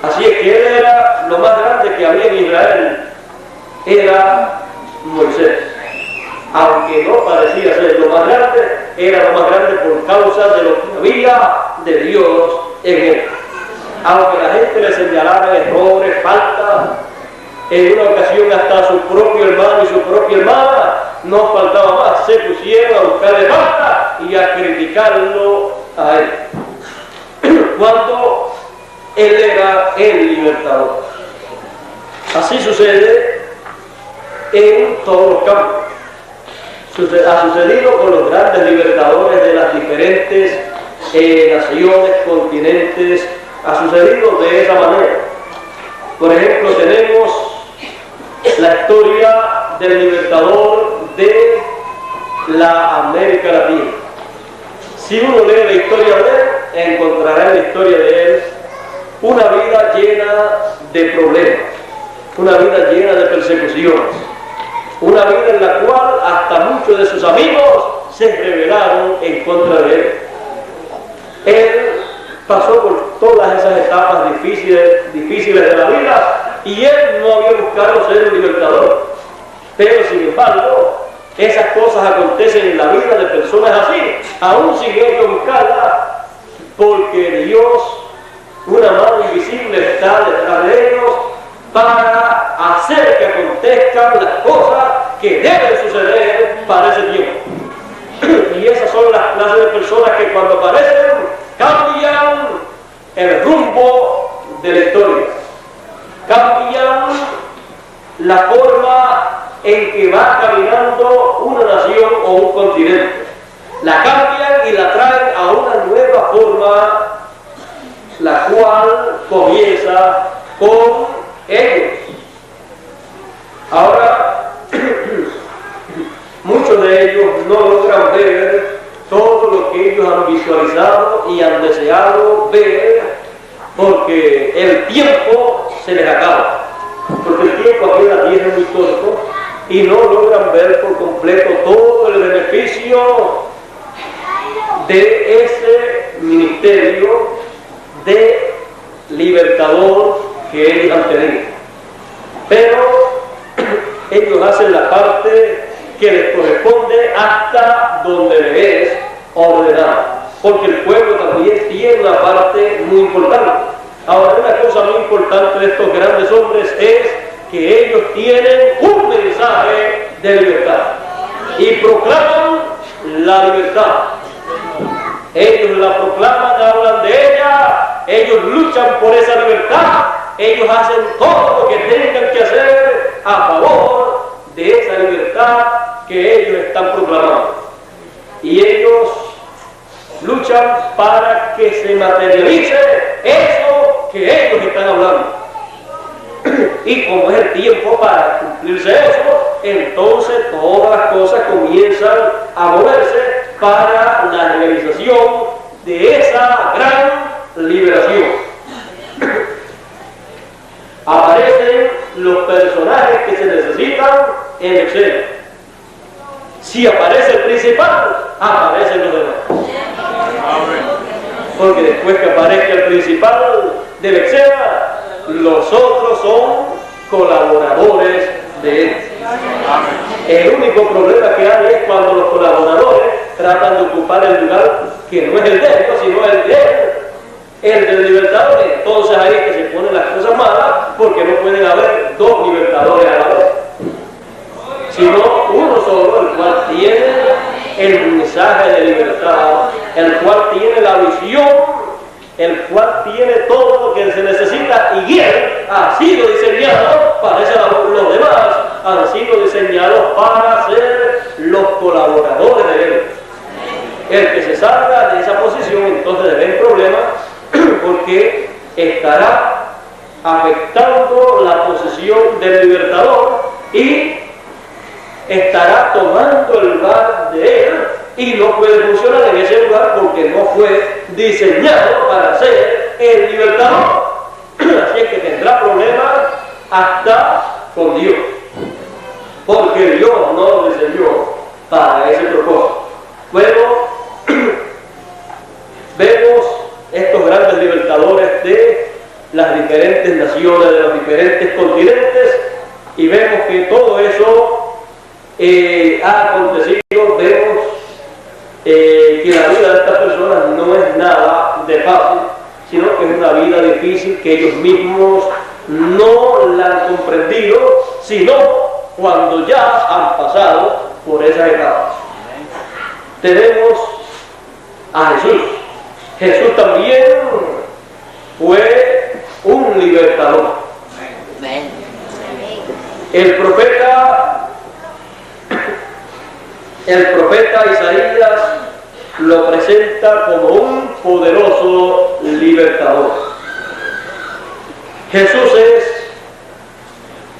Así es que él era lo más grande que había en Israel, era Moisés. aunque no parecía ser lo más grande, era lo más grande por causa de lo que había de Dios en él. Aunque la gente le señalaba errores, faltas, en una ocasión hasta a su propio hermano y su propia hermana, no faltaba más, se pusieron a buscarle falta y a criticarlo a él. Cuando él era el libertador. Así sucede en todos los campos. Ha sucedido con los grandes libertadores de las diferentes naciones, continentes. Ha sucedido de esa manera. Por ejemplo, tenemos la historia del libertador de la América Latina. Si uno lee la historia de él, encontrará en la historia de él una vida llena de problemas, una vida llena de persecuciones, una vida en la cual hasta muchos de sus amigos se rebelaron en contra de él. Él pasó por todas esas etapas difíciles de la vida y él no había buscado ser un libertador. Pero sin embargo, esas cosas acontecen en la vida de personas así, aún sin ellos buscarlas, porque Dios, una mano invisible, está detrás de ellos para hacer que acontezcan las cosas que deben suceder para ese tiempo. Y esas son las clases de personas que cuando aparecen cambian el rumbo de la historia, cambian la forma en que va caminando una nación o un continente, la cambian y la traen a una nueva forma, la cual comienza con ellos. Ahora, muchos de ellos no logran ver todo lo que ellos han visualizado y han deseado ver, porque el tiempo se les acaba, porque el tiempo aquí en la tierra es muy corto y no logran ver por completo todo el beneficio de ese ministerio de libertador que ellos han tenido. Pero ellos hacen la parte que les corresponde hasta donde les es ordenado, porque el pueblo también tiene una parte muy importante. Ahora, una cosa muy importante de estos grandes hombres es que ellos tienen un mensaje de libertad y proclaman la libertad. Ellos la proclaman, hablan de ella, ellos luchan por esa libertad, ellos hacen todo lo que tengan que hacer a favor de esa libertad que ellos están proclamando. Y ellos luchan para que se materialice eso que ellos están hablando. Y como es el tiempo para cumplirse eso, entonces todas las cosas comienzan a moverse para la realización de esa gran liberación. Aparecen los personajes que se necesitan en escena. Si aparece el principal, aparecen los demás. Porque después que aparezca el principal de la escena, los otros son colaboradores de él. El único problema que hay es cuando los colaboradores tratan de ocupar el lugar que no es el de ellos, sino el de él, el del libertador. Entonces ahí es que se ponen las cosas malas, porque no pueden haber dos libertadores a la vez, sino uno solo, el cual tiene el mensaje de libertad, el cual tiene la visión, el cual tiene todo lo que se necesita, y él ha sido diseñado para esa labor. Los demás han sido diseñados para ser los colaboradores de él. El que se salga de esa posición entonces debe haber problemas, porque estará afectando la posición del libertador y estará tomando el lugar de él, y no puede funcionar en ese lugar porque no fue diseñado para ser el libertador. Así es que tendrá problemas hasta con Dios, porque Dios no lo diseñó para ese propósito. Luego vemos estos grandes libertadores de las diferentes naciones, de los diferentes continentes, y vemos que todo eso ha acontecido, vemos que la vida de estas personas no es nada de fácil, sino que es una vida difícil que ellos mismos no la han comprendido, sino cuando ya han pasado por esas etapas. Tenemos a Jesús. Jesús también fue un libertador. El profeta Isaías lo presenta como un poderoso libertador. Jesús es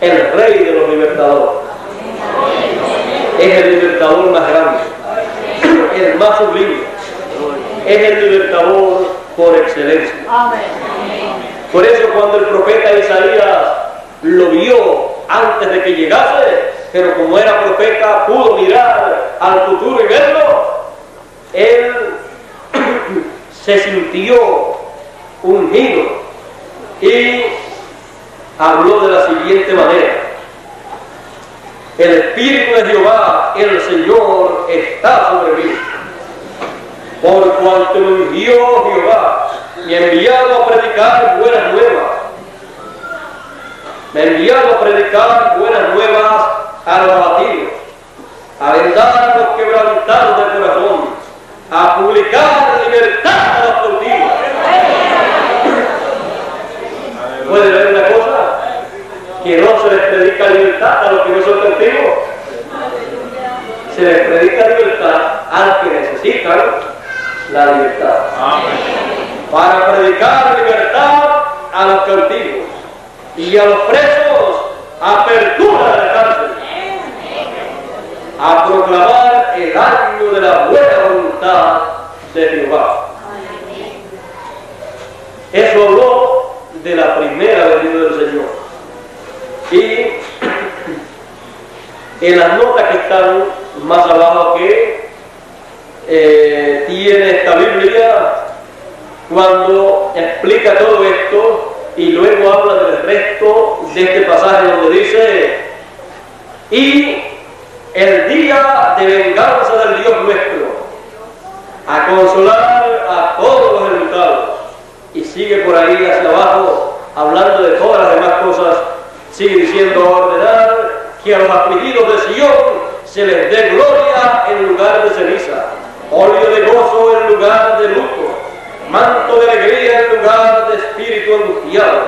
el rey de los libertadores. Es el libertador más grande, el más sublime. Es el libertador por excelencia. Por eso cuando el profeta Isaías lo vio antes de que llegase, pero como era profeta pudo mirar al futuro y verlo, él se sintió ungido y habló de la siguiente manera: el Espíritu de Jehová, el Señor, está sobre mí, por cuanto me ungió Jehová, me ha enviado a predicar buenas nuevas. Me ha enviado a predicar buenas nuevas a los abatidos, a vendar a los quebrantados de corazón, a publicar libertad a los cautivos. ¿Puede ver una cosa? Que no se les predica libertad a los que no son cautivos. Se les predica libertad a los que necesitan la libertad. Para predicar libertad a los cautivos y a los presos, apertura de la cárcel, a proclamar el año de la buena voluntad de Jehová. Eso habló de la primera venida del Señor. Y en las notas que están más abajo que tiene esta Biblia, cuando explica todo esto y luego habla del resto de este pasaje donde dice: y el día de venganza del Dios nuestro, a consolar a todos los enlutados. Y sigue por ahí hacia abajo hablando de todas las demás cosas. Sigue diciendo: ordenar que a los afligidos de Sion se les dé gloria en lugar de ceniza, óleo de gozo en lugar de luto, manto de alegría en lugar de espíritu angustiado,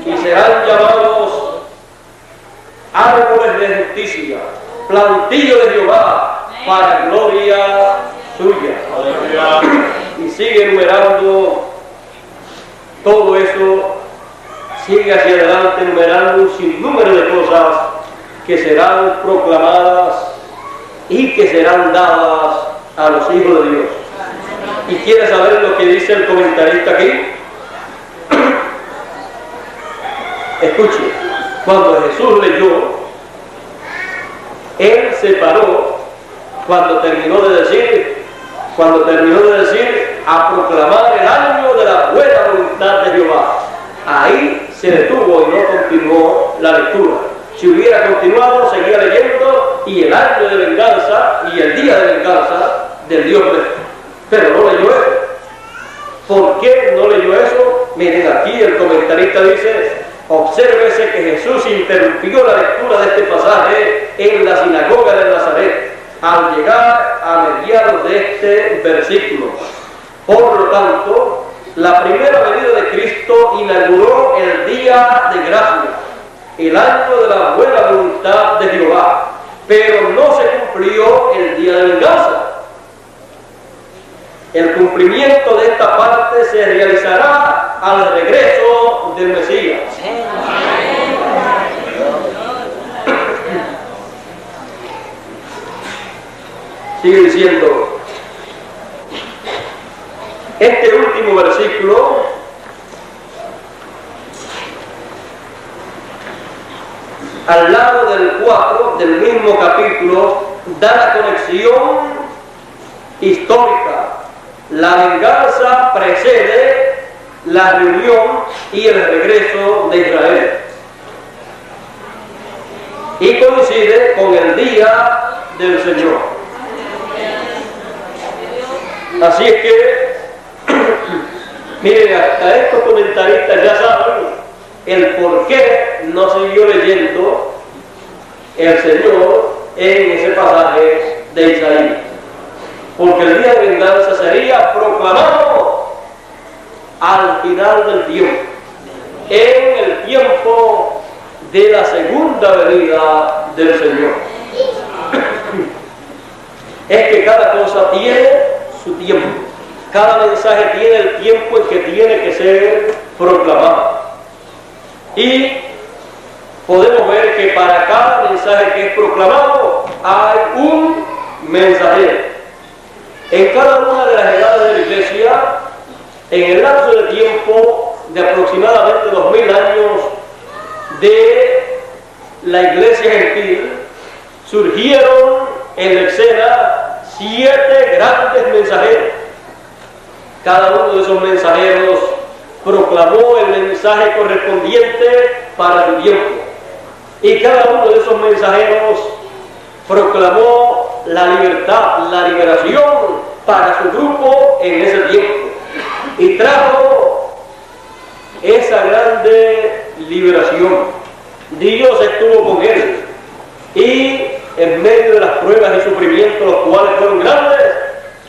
y serán llamados árboles de justicia, plantío de Jehová, para gloria suya. Y sigue enumerando todo eso, sigue hacia adelante enumerando un sinnúmero de cosas que serán proclamadas y que serán dadas a los hijos de Dios. ¿Y quiere saber lo que dice el comentarista aquí? Escuche, cuando Jesús leyó, él se paró cuando terminó de decir a proclamar el año de la buena voluntad de Jehová. Ahí se detuvo y no continuó la lectura. Si hubiera continuado, seguía leyendo, y el año de venganza y el día de venganza del Dios nuestro. Pero no leyó eso. ¿Por qué no leyó eso? Miren, aquí el comentarista dice: obsérvese que Jesús interrumpió la lectura de este pasaje en la sinagoga de Nazaret al llegar a mediados de este versículo. Por lo tanto, la primera venida de Cristo inauguró el día de gracia, el año de la buena voluntad de Jehová, pero no se cumplió el día de venganza. El cumplimiento de esta parte se realizará al regreso del Mesías. Sigue diciendo, este último versículo al lado del 4 del mismo capítulo da la conexión histórica. La venganza precede la reunión y el regreso de Israel, y coincide con el día del Señor. Así es que, miren, hasta estos comentaristas ya saben el por qué no siguió leyendo el Señor en ese pasaje de Isaías. Porque el día de venganza sería proclamado al final del tiempo, en el tiempo de la segunda venida del Señor. Es que cada cosa tiene su tiempo, cada mensaje tiene el tiempo en que tiene que ser proclamado. Y podemos ver que para cada mensaje que es proclamado hay un mensajero. En cada una de las edades de la Iglesia, en el lapso de tiempo de aproximadamente 2000 años de la Iglesia gentil, surgieron en la escena 7 grandes mensajeros. Cada uno de esos mensajeros proclamó el mensaje correspondiente para su tiempo. Y cada uno de esos mensajeros proclamó la libertad, la liberación para su grupo en ese tiempo. Y trajo esa grande liberación. Dios estuvo con él. Y en medio de las pruebas y sufrimientos, los cuales fueron grandes,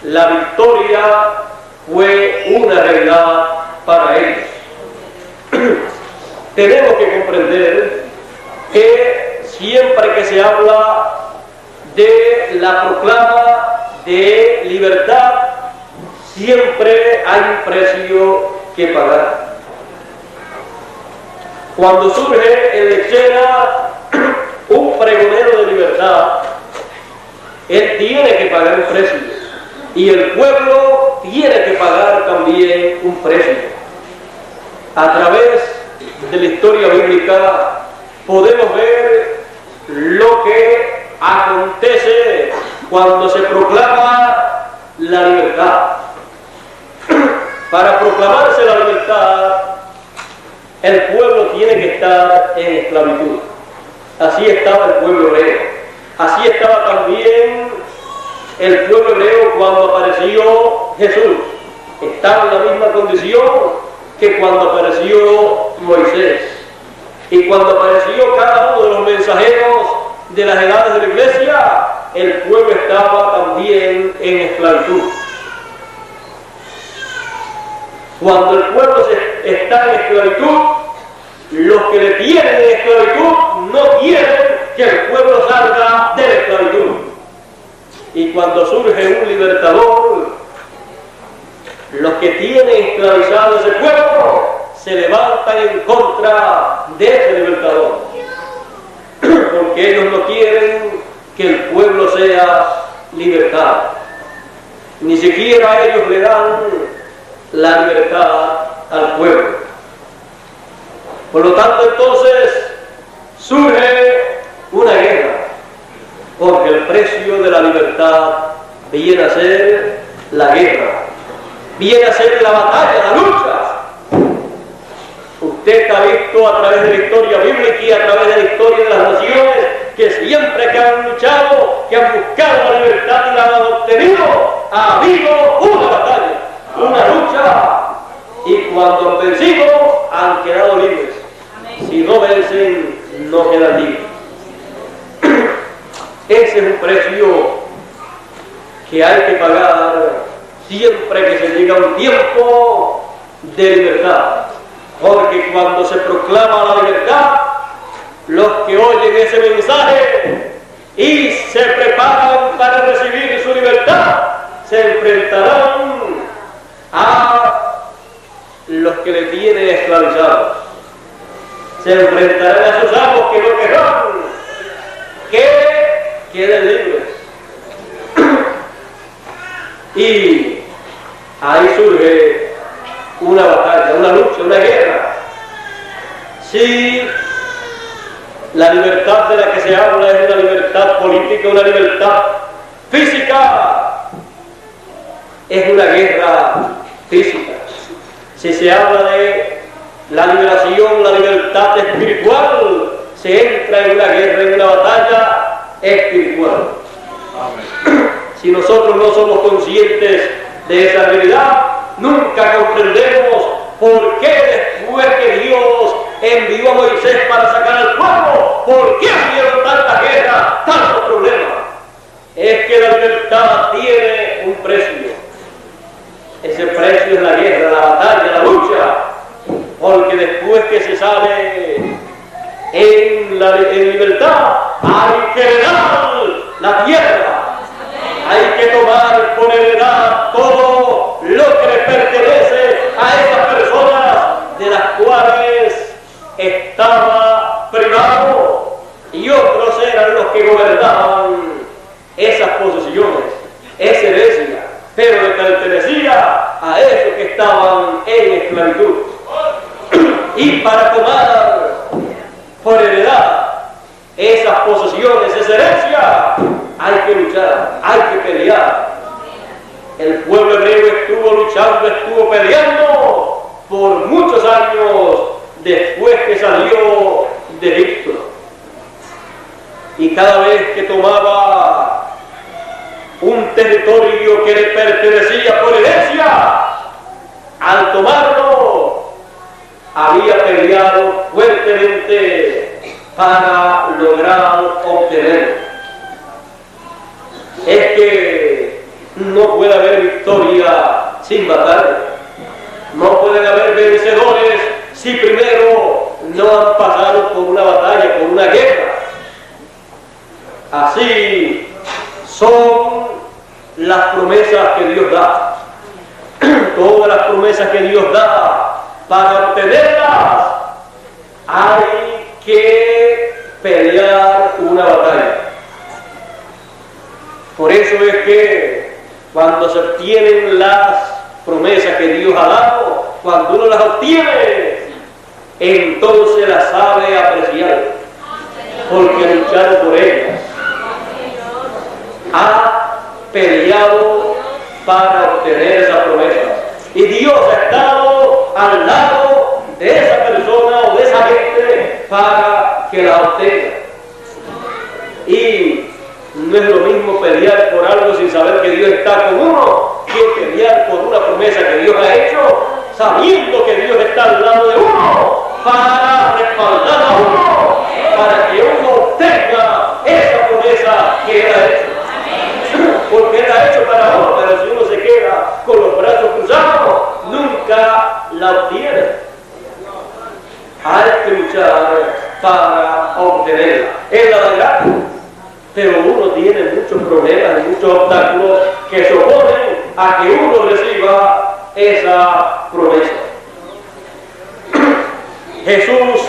la victoria fue una realidad para ellos. Tenemos que comprender que siempre que se habla de la proclama de libertad, siempre hay un precio que pagar. Cuando surge en la escena un pregonero de libertad, él tiene que pagar un precio, y el pueblo tiene que pagar también un precio. A través de la historia bíblica podemos ver lo que acontece cuando se proclama la libertad. Para proclamarse la libertad, el pueblo tiene que estar en esclavitud. Así estaba el pueblo hebreo. Así estaba también el pueblo hebreo cuando apareció Jesús. Estaba en la misma condición que cuando apareció Moisés. Y cuando apareció cada uno de los mensajeros de las edades de la iglesia, el pueblo estaba también en esclavitud. Cuando el pueblo está en esclavitud, los que le tienen en esclavitud no quieren que el pueblo salga de la esclavitud. Y cuando surge un libertador, los que tienen esclavizado ese pueblo se levantan en contra de ese libertador, porque ellos no quieren que el pueblo sea libertado. Ni siquiera ellos le dan la libertad al pueblo. Por lo tanto, entonces surge una guerra, porque el precio de la libertad viene a ser la guerra, viene a ser la batalla, la lucha. Usted ha visto a través de la historia bíblica y a través de la historia de las naciones que siempre que han luchado, que han buscado la libertad y la han obtenido, ha habido una batalla, una lucha, y cuando han vencido han quedado libres. Si no vencen, no quedan libres. Ese es un precio que hay que pagar siempre que se llega un tiempo de libertad. Porque cuando se proclama la libertad, los que oyen ese mensaje y se preparan para recibir su libertad, se enfrentarán a los que le tienen esclavizados. Se enfrentarán a sus amos que no querrán que queden libres. Y ahí surge una batalla, una lucha, una guerra. Si la libertad de la que se habla es una libertad política, una libertad física, es una guerra física. Si se habla de la liberación, la libertad espiritual, se entra en una guerra, en una batalla espiritual. Si nosotros no somos conscientes de esa realidad, nunca comprendemos por qué después que Dios envió a Moisés para sacar al pueblo, ¿por qué hubieron tanta guerra, tantos problemas? Es que la libertad tiene un precio. Ese precio es la guerra, la batalla, la lucha. Porque después que se sale en libertad, hay que heredar la tierra. Hay que tomar por heredad todo lo que le pertenece a esas personas de las cuales estaba privado, y otros eran los que gobernaban esas posesiones, esa herencia, pero le pertenecía a esos que estaban en esclavitud. Y para tomar por heredad esas posesiones, esa herencia, hay que luchar, hay que pelear. El pueblo hebreo estuvo luchando, estuvo peleando por muchos años después que salió de Egipto. Y cada vez que tomaba un territorio que le pertenecía por herencia, al tomarlo, había peleado fuertemente para lograr obtenerlo. Es que no puede haber victoria sin batalla. No pueden haber vencedores si primero no han pasado por una batalla, por una guerra. Así son las promesas que Dios da. Todas las promesas que Dios da, para obtenerlas hay que pelear una batalla. Por eso es que cuando se obtienen las promesas que Dios ha dado, cuando uno las obtiene, entonces las sabe apreciar, porque lucharon por ellas. Ha peleado para obtener esa promesa. Y Dios ha estado al lado de esa persona o de esa gente para que la obtenga. Y no es lo mismo pelear por algo sin saber que Dios está con uno, que pelear por una promesa que Dios ha hecho, sabiendo que Dios está al lado de uno, para respaldar a uno, para que uno obtenga esa promesa que Él ha hecho. Porque Él ha hecho para uno, pero si uno se queda con los brazos cruzados, nunca la obtiene. Hay que luchar para obtenerla. Él la dará, pero uno tiene muchos problemas y muchos obstáculos que se oponen a que uno reciba esa promesa. Jesús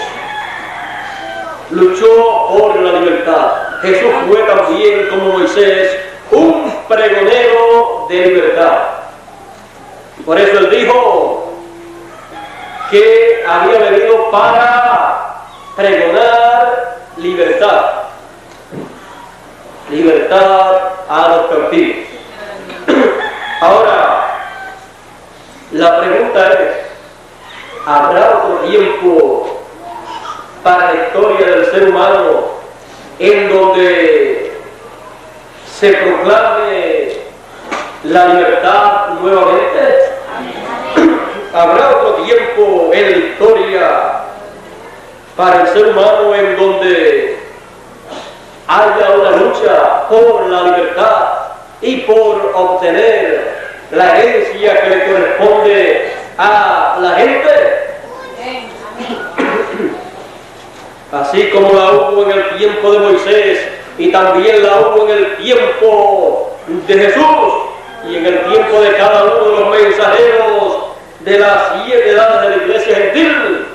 luchó por la libertad. Jesús fue también, como Moisés, un pregonero de libertad. Por eso Él dijo que había venido para pregonar libertad. Libertad a los cautivos. Ahora, la pregunta es, ¿habrá otro tiempo para la historia del ser humano en donde se proclame la libertad nuevamente? ¿Habrá otro tiempo en la historia para el ser humano en donde haya una lucha por la libertad y por obtener la herencia que le corresponde a la gente? Así como la hubo en el tiempo de Moisés y también la hubo en el tiempo de Jesús y en el tiempo de cada uno de los mensajeros de las 7 edades de la iglesia gentil,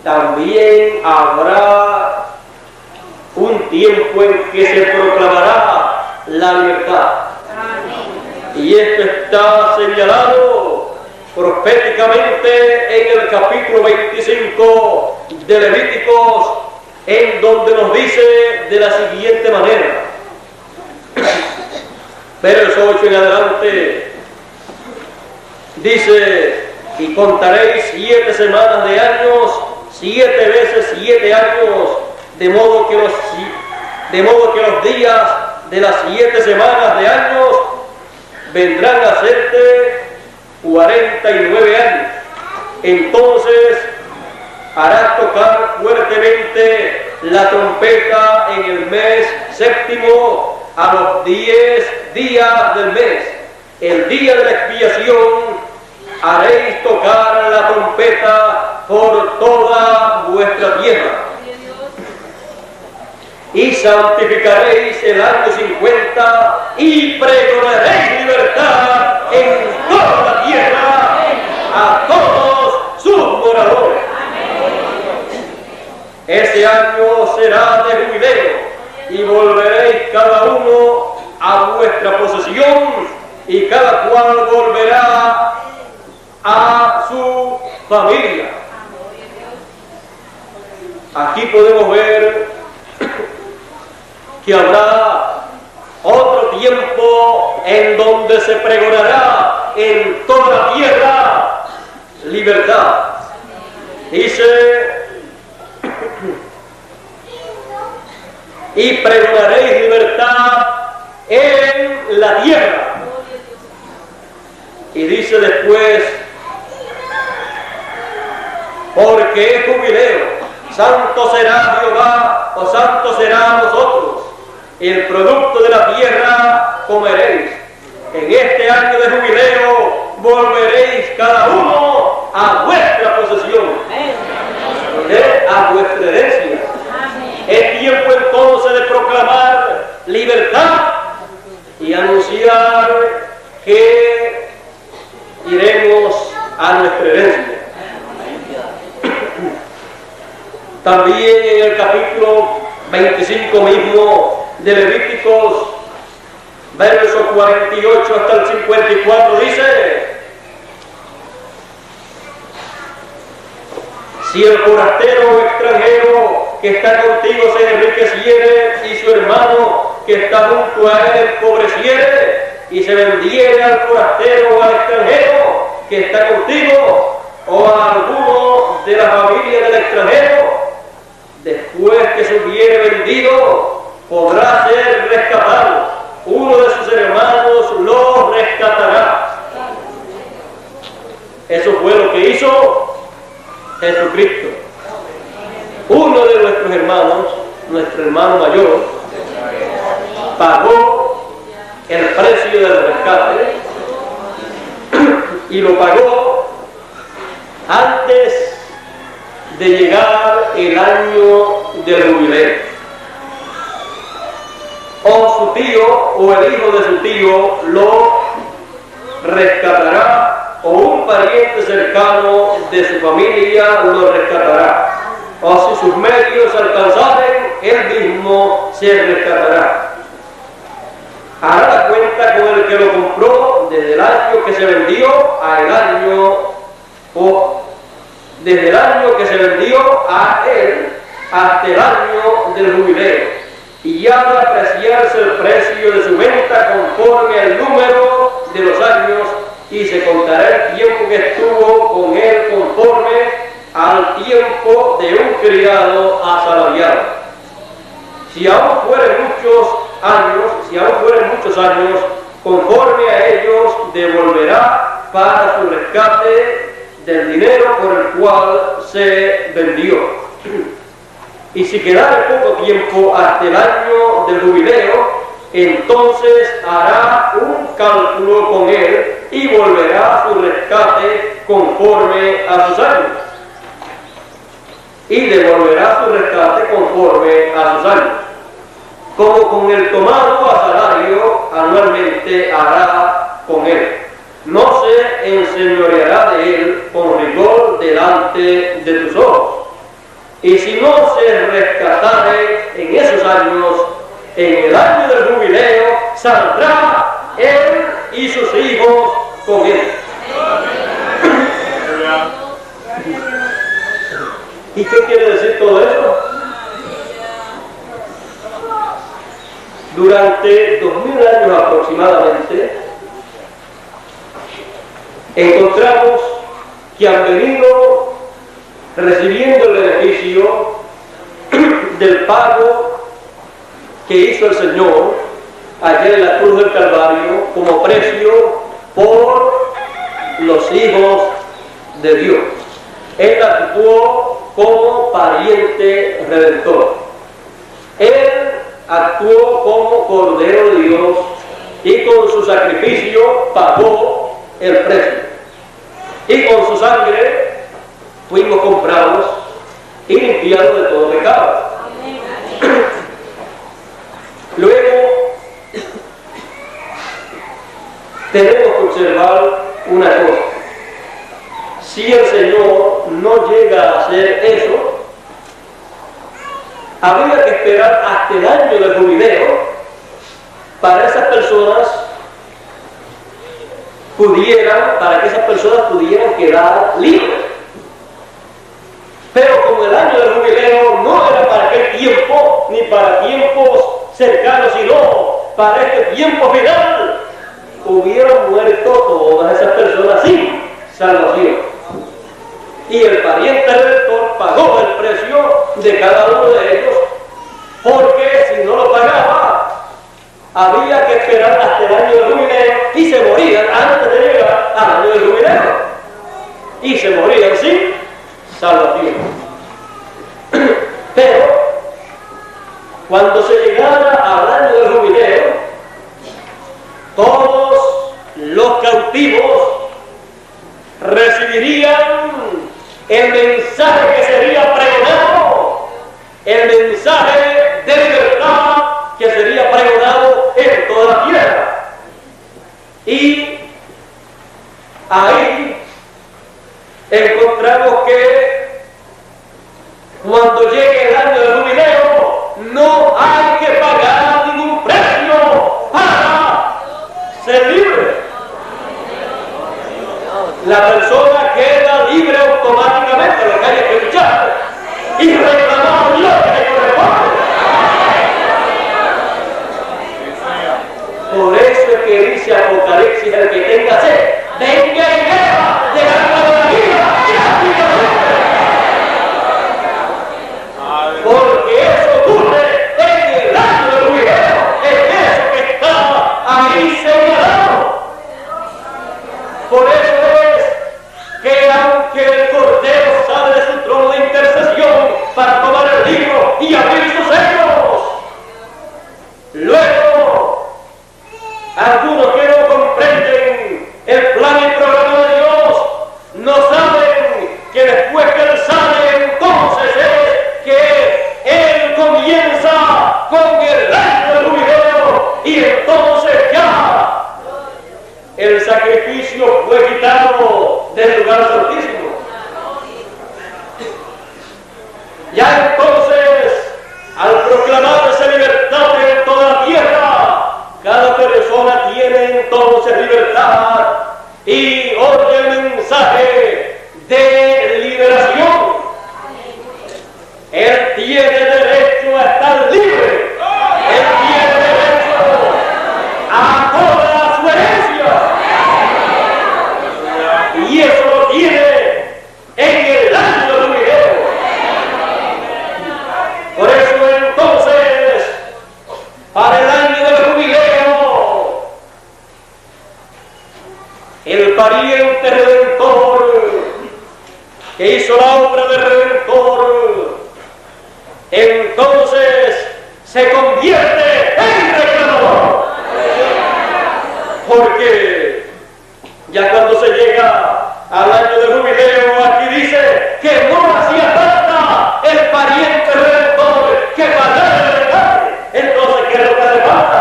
también habrá un tiempo en que se proclamará la libertad. Y esto está señalado proféticamente en el capítulo 25 de Levíticos, en donde nos dice de la siguiente manera, verso 8 en adelante, dice: y contaréis 7 semanas de años, 7 veces 7 años, de modo que los días de las 7 semanas de años vendrán a hacerte 49 años. Entonces harás tocar fuertemente la trompeta en el mes séptimo a los 10 días del mes. El día de la expiación haréis tocar la trompeta por toda vuestra tierra. Y santificaréis el año 50 y pregonaréis libertad en toda la tierra a todos sus moradores. Ese año será de jubileo y volveréis cada uno a vuestra posesión y cada cual volverá a su familia. Aquí podemos ver que habrá otro tiempo en donde se pregonará en toda la tierra libertad. Dice: y pregonaréis libertad en la tierra. Y dice después: porque es jubileo, santo será Jehová, o santo será vosotros. El producto de la tierra comeréis. En este año de jubileo volveréis cada uno a vuestra posesión, a vuestra herencia. Es tiempo entonces de proclamar libertad y anunciar que iremos a nuestra herencia. También en el capítulo 25 mismo de Levíticos, verso 48 hasta el 54, dice: si el forastero o extranjero que está contigo se enriqueciere y su hermano que está junto a él empobreciere y se vendiere al forastero o al extranjero que está contigo o a alguno de la familia del extranjero, después que se hubiere vendido, podrá ser rescatado. Uno de sus hermanos lo rescatará. Eso fue lo que hizo Jesucristo. Uno de nuestros hermanos, nuestro hermano mayor, pagó el precio del rescate y lo pagó antes de llegar el año del jubileo. O su tío o el hijo de su tío lo rescatará, o un pariente cercano de su familia lo rescatará, o si sus medios alcanzaren, él mismo se rescatará. Hará la cuenta con el que lo compró desde el año que se vendió a el año, o desde el año que se vendió a él hasta el año del jubileo, y ya de apreciarse el precio de su venta conforme al número de los años, y se contará el tiempo que estuvo con él conforme al tiempo de un criado asalariado. Si aún fueren muchos años, conforme a ellos devolverá para su rescate del dinero por el cual se vendió. Y si quedara poco tiempo hasta el año del jubileo, entonces hará un cálculo con él y volverá a su rescate conforme a sus años. Y devolverá su rescate conforme a sus años. Como con el tomado a salario, anualmente hará con él. No se enseñoreará de él con rigor delante de tus ojos. Y si no se rescatare en esos años, en el año del jubileo, saldrá él y sus hijos con él. ¿Y qué quiere decir todo eso? Durante 2000 años aproximadamente, encontramos que han venido recibiendo el beneficio del pago que hizo el Señor allá en la cruz del Calvario como precio por los hijos de Dios. Él actuó como pariente redentor. Él actuó como Cordero de Dios y con su sacrificio pagó el precio. Y con su sangre fuimos comprados y limpiados de todo pecado. Luego, tenemos que observar una cosa. Si el Señor no llega a hacer eso, habría que esperar hasta el año del jubileo para que esas personas pudieran quedar libres. Pero como el año del jubileo no era para aquel tiempo, ni para tiempos cercanos, sino para este tiempo final, hubieran muerto todas esas personas sin salvación. Y el pariente redentor pagó el precio de cada uno de ellos, porque si no lo pagaba, había que esperar hasta el año del jubileo y se morían antes de llegar al año del jubileo. Y se morían sin salvación. Pero cuando se llegara al año del jubileo, todos los cautivos recibirían el mensaje que sería pregonado, el mensaje de libertad que sería pregonado en toda la tierra. Y ahí encontramos que cuando llegue el año del jubileo no hay que pagar ningún precio para ser libre. La persona queda libre automáticamente, lo que hay que luchar y reclamar lo que le corresponde. Por eso es que dice Apocalipsis: el que tenga sed, venga y beba del agua de la vida y la vida de Dios. Porque eso ocurre en el año del jubileo, es eso que está ahí señalado. Por eso que aunque el Cordero sale de su trono de intercesión para tomar el libro y abrir sus sellos, luego algunos que no comprenden el plan y programa de Dios no saben que después que Él sale, entonces es que Él comienza con el año del jubileo y entonces ya el sacrificio fue quitado del lugar santísimo. Ya entonces, al proclamarse libertad en toda la tierra, cada persona tiene entonces libertad y oye el mensaje de liberación. Él tiene derecho a estar libre. Él tiene derecho a toda su herencia. Y eso lo tiene en el año del jubileo. Por eso entonces, para el año del jubileo, el pariente redentor que hizo la obra de redentor, entonces se convierte en reclamador. Porque ya cuando se llega al año del jubileo, aquí dice que no hacía falta el pariente redentor que pagara el rescate. Entonces, ¿qué es lo que hace falta?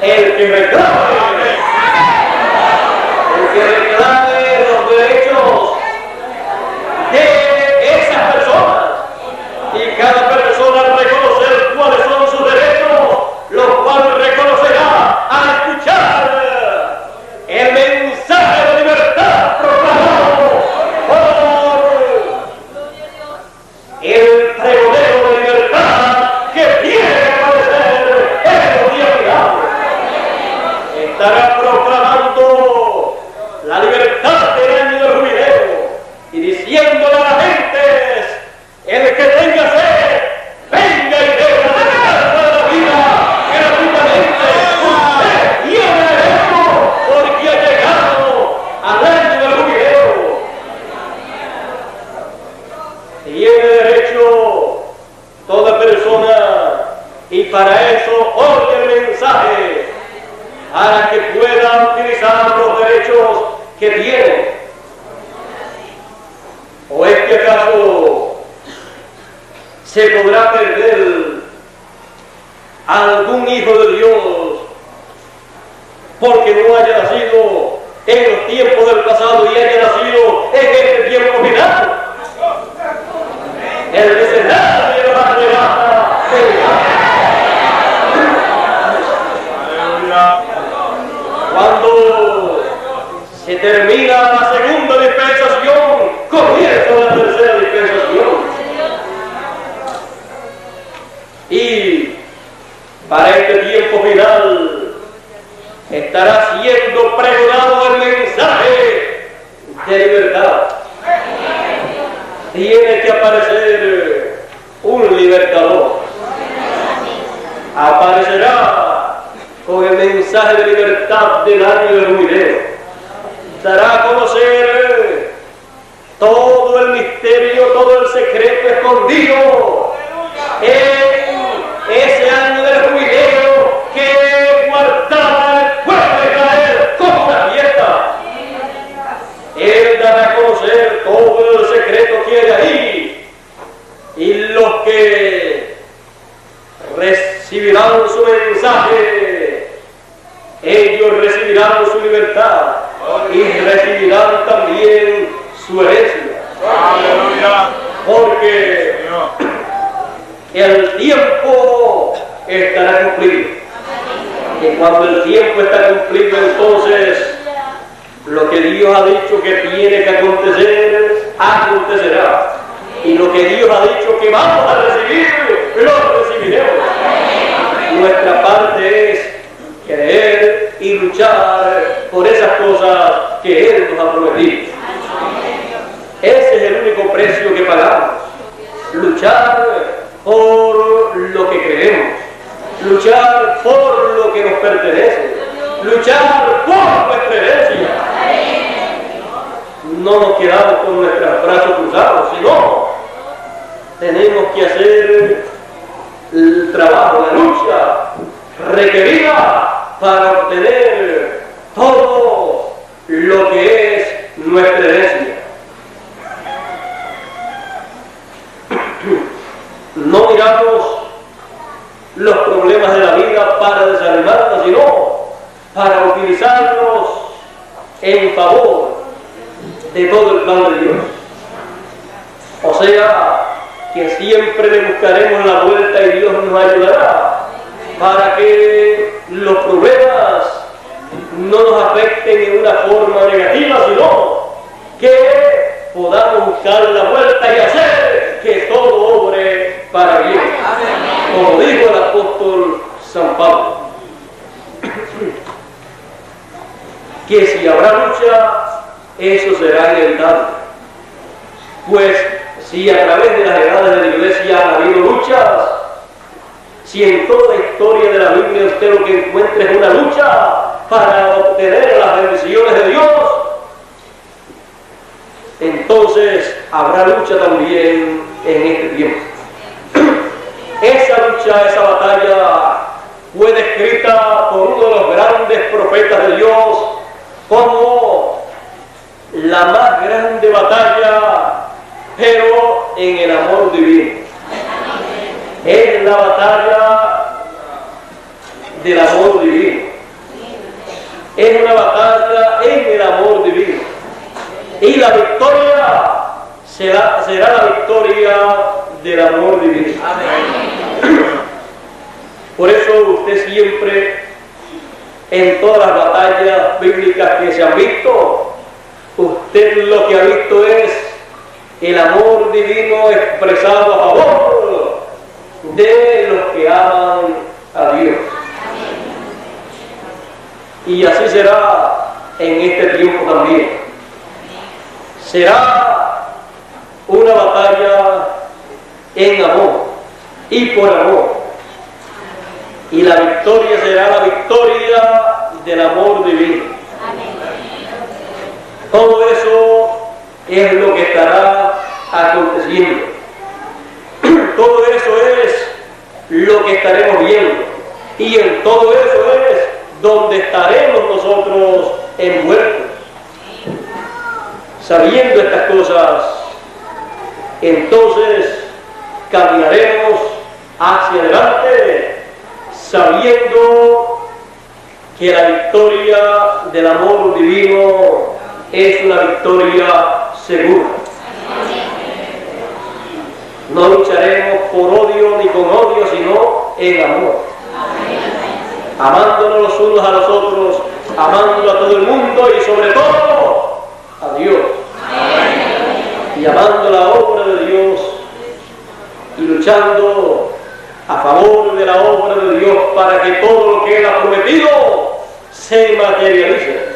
El que reclame los derechos de esas personas. Y cada persona al reconocer cuáles son sus derechos, los cuales reconocerá al escuchar el mensaje de libertad tiene derecho toda persona, y para eso oye el mensaje, para que pueda utilizar los derechos que tiene. ¿O es que acaso se podrá perder algún hijo de Dios porque no haya nacido en los tiempos del pasado y haya nacido en este tiempo final? El que se nace de la llegada cuando se termina la segunda dispensación, comienza la tercera dispensación. Y para este tiempo final estará siendo pregonado el mensaje de libertad. Tiene que aparecer un libertador. Aparecerá con el mensaje de libertad del año del jubileo. Dará a conocer todo el misterio, todo el secreto escondido en ese año del jubileo que guardaba el pueblo de Israel como una fiesta. Él dará a conocer todo el secreto que hay ahí, y los que recibirán su mensaje, ellos recibirán su libertad y recibirán también su herencia. ¡Aleluya! Porque el tiempo estará cumplido. Y cuando el tiempo está cumplido, entonces lo que Dios ha dicho que tiene que acontecer, acontecerá. Y lo que Dios ha dicho que vamos a recibir, lo recibiremos. Nuestra parte es creer y luchar por esas cosas que Él nos ha prometido. Ese es el único precio que pagamos. Luchar por lo que creemos. Luchar por lo que nos pertenece. Luchar por nuestra herencia. No nos quedamos con nuestros brazos cruzados, sino tenemos que hacer el trabajo, la lucha requerida para obtener todo lo que es nuestra herencia. No miramos los problemas de la vida para desanimarnos, sino para utilizarlos en favor de todo el plan de Dios. O sea, que siempre le buscaremos la vuelta y Dios nos ayudará para que los problemas no nos afecten en una forma negativa, sino que podamos buscar la vuelta y hacer que todo obre para bien. Como dijo el apóstol San Pablo, que si habrá lucha, eso será inevitable. Pues si a través de las edades de la iglesia han habido luchas, si en toda la historia de la Biblia usted lo que encuentra es una lucha para obtener las bendiciones de Dios, entonces habrá lucha también en este tiempo. Esa lucha, esa batalla fue descrita por uno de los grandes profetas de Dios como la más grande batalla, pero en el amor divino. Es la batalla del amor divino. Es una batalla en el amor divino. Y la victoria será la victoria del amor divino. Por eso usted siempre, en todas las batallas bíblicas que se han visto, usted lo que ha visto es el amor divino expresado a favor de los que aman a Dios. Y así será en este tiempo también. Será una batalla en amor y por amor. Y la victoria será la victoria del amor divino. Todo eso es lo que estará aconteciendo. lo que estaremos viendo. Y en todo eso es donde estaremos nosotros envueltos. Sabiendo estas cosas, entonces caminaremos hacia adelante, sabiendo que la victoria del amor divino es una victoria segura. No lucharemos por odio ni con odio, sino en amor. Amándonos los unos a los otros, amando a todo el mundo y sobre todo a Dios. Y amando la obra de Dios y luchando a favor de la obra de Dios para que todo lo que Él ha prometido se materialice.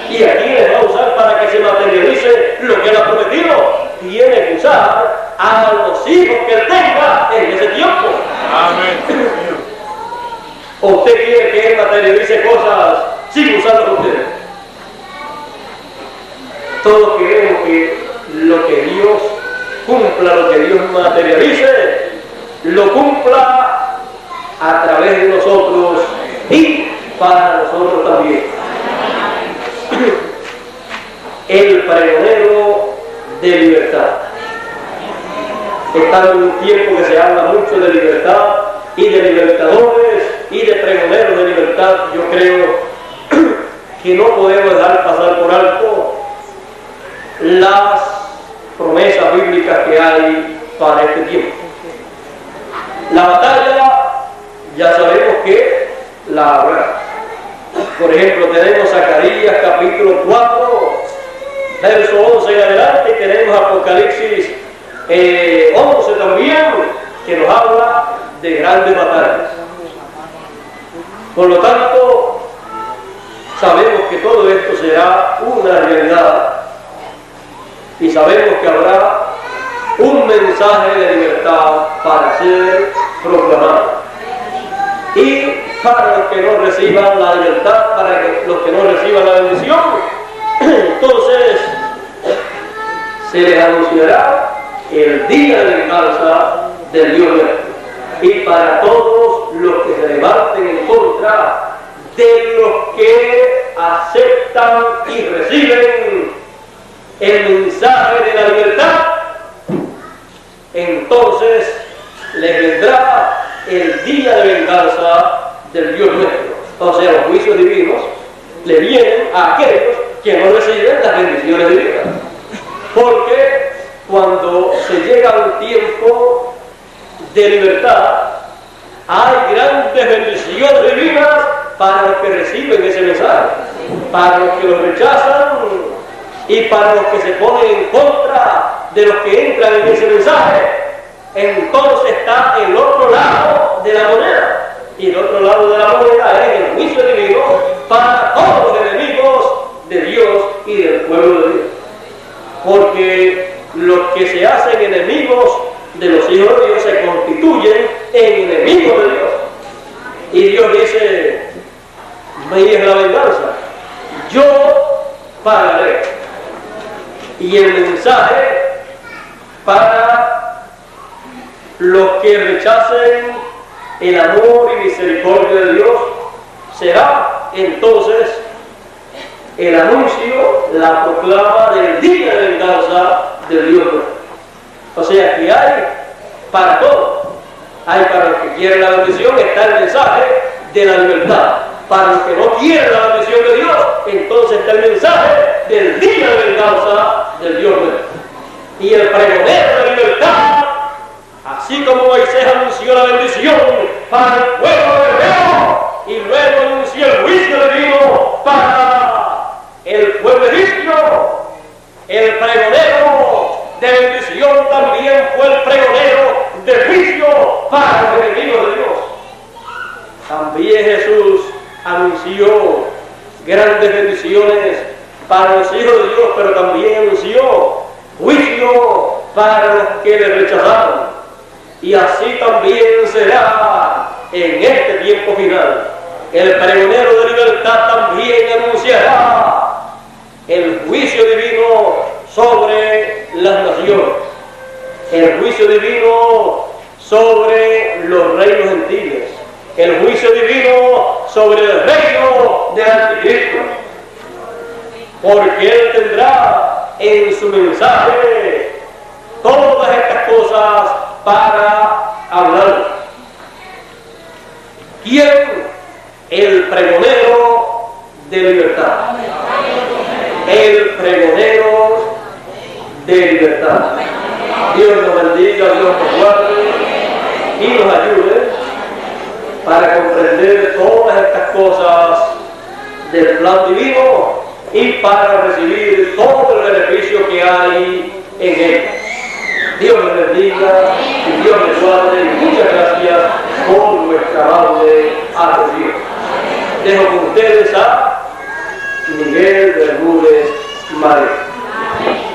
¿Y a quién les va a usar para que se materialice lo que Él ha prometido? Tiene que usar a los hijos que Él tenga en ese tiempo. Amén. ¿O usted quiere que Él materialice cosas sin usarlos a ustedes? Todos queremos que lo que Dios cumpla, lo que Dios materialice, lo cumpla a través de nosotros y para nosotros también. El pregonero de libertad. Estamos en un tiempo que se habla mucho de libertad y de libertadores y de pregoneros de libertad. Yo creo que no podemos dejar pasar por alto las promesas bíblicas que hay para este tiempo. La batalla ya sabemos que la habrá. Por ejemplo, tenemos Zacarías capítulo 4, verso 11 en adelante, y tenemos Apocalipsis 11 también, que nos habla de grandes batallas. Por lo tanto, sabemos que todo esto será una realidad y sabemos que habrá un mensaje de libertad para ser proclamado. Y para los que no reciban la libertad, para los que no reciban la bendición, entonces se les anunciará el día de venganza del Dios nuestro. Y para todos los que se levanten en contra de los que aceptan y reciben el mensaje de la libertad, entonces les vendrá el día de venganza del Dios nuestro. O sea, los juicios divinos le vienen a aquellos que no reciben las bendiciones divinas. Porque cuando se llega a un tiempo de libertad, hay grandes bendiciones divinas para los que reciben ese mensaje, para los que lo rechazan y para los que se ponen en contra de los que entran en ese mensaje. Entonces está el otro lado de la moneda, y el otro lado de la moneda es el juicio divino para todos los enemigos de Dios y del pueblo de Dios. Porque los que se hacen enemigos de los hijos de Dios se constituyen en enemigos de Dios. Y Dios dice: mía es la venganza, yo pagaré. Y el mensaje para los que rechacen el amor y misericordia de Dios será entonces el anuncio, la proclama del día de venganza del Dios nuestro. O sea que hay para todos. Hay para los que quieren la bendición, está el mensaje de la libertad. Para los que no quieren la bendición de Dios, entonces está el mensaje del día de venganza del Dios nuestro. Y el pregonero de libertad, así como Moisés anunció la bendición para el pueblo hebreo y luego anunció el juicio divino para el pueblo egipcio, el pregonero de bendición también fue el pregonero de juicio para los enemigos de Dios. También Jesús anunció grandes bendiciones para los hijos de Dios, pero también anunció juicio para los que le rechazaron. Y así también será en este tiempo final. El pregonero de libertad también anunciará el juicio divino sobre las naciones, el juicio divino sobre los reinos gentiles, el juicio divino sobre el reino de Anticristo, porque Él tendrá en su mensaje todas estas cosas para hablar. ¿Quién? El pregonero de libertad. El pregonero de libertad. Dios nos bendiga, Dios nos guarde y nos ayude para comprender todas estas cosas del plan divino y para recibir todo el beneficio que hay en él. Dios les bendiga y Dios les guarde y muchas gracias por nuestra amable atención. Dejo con ustedes a Miguel Bermúdez María.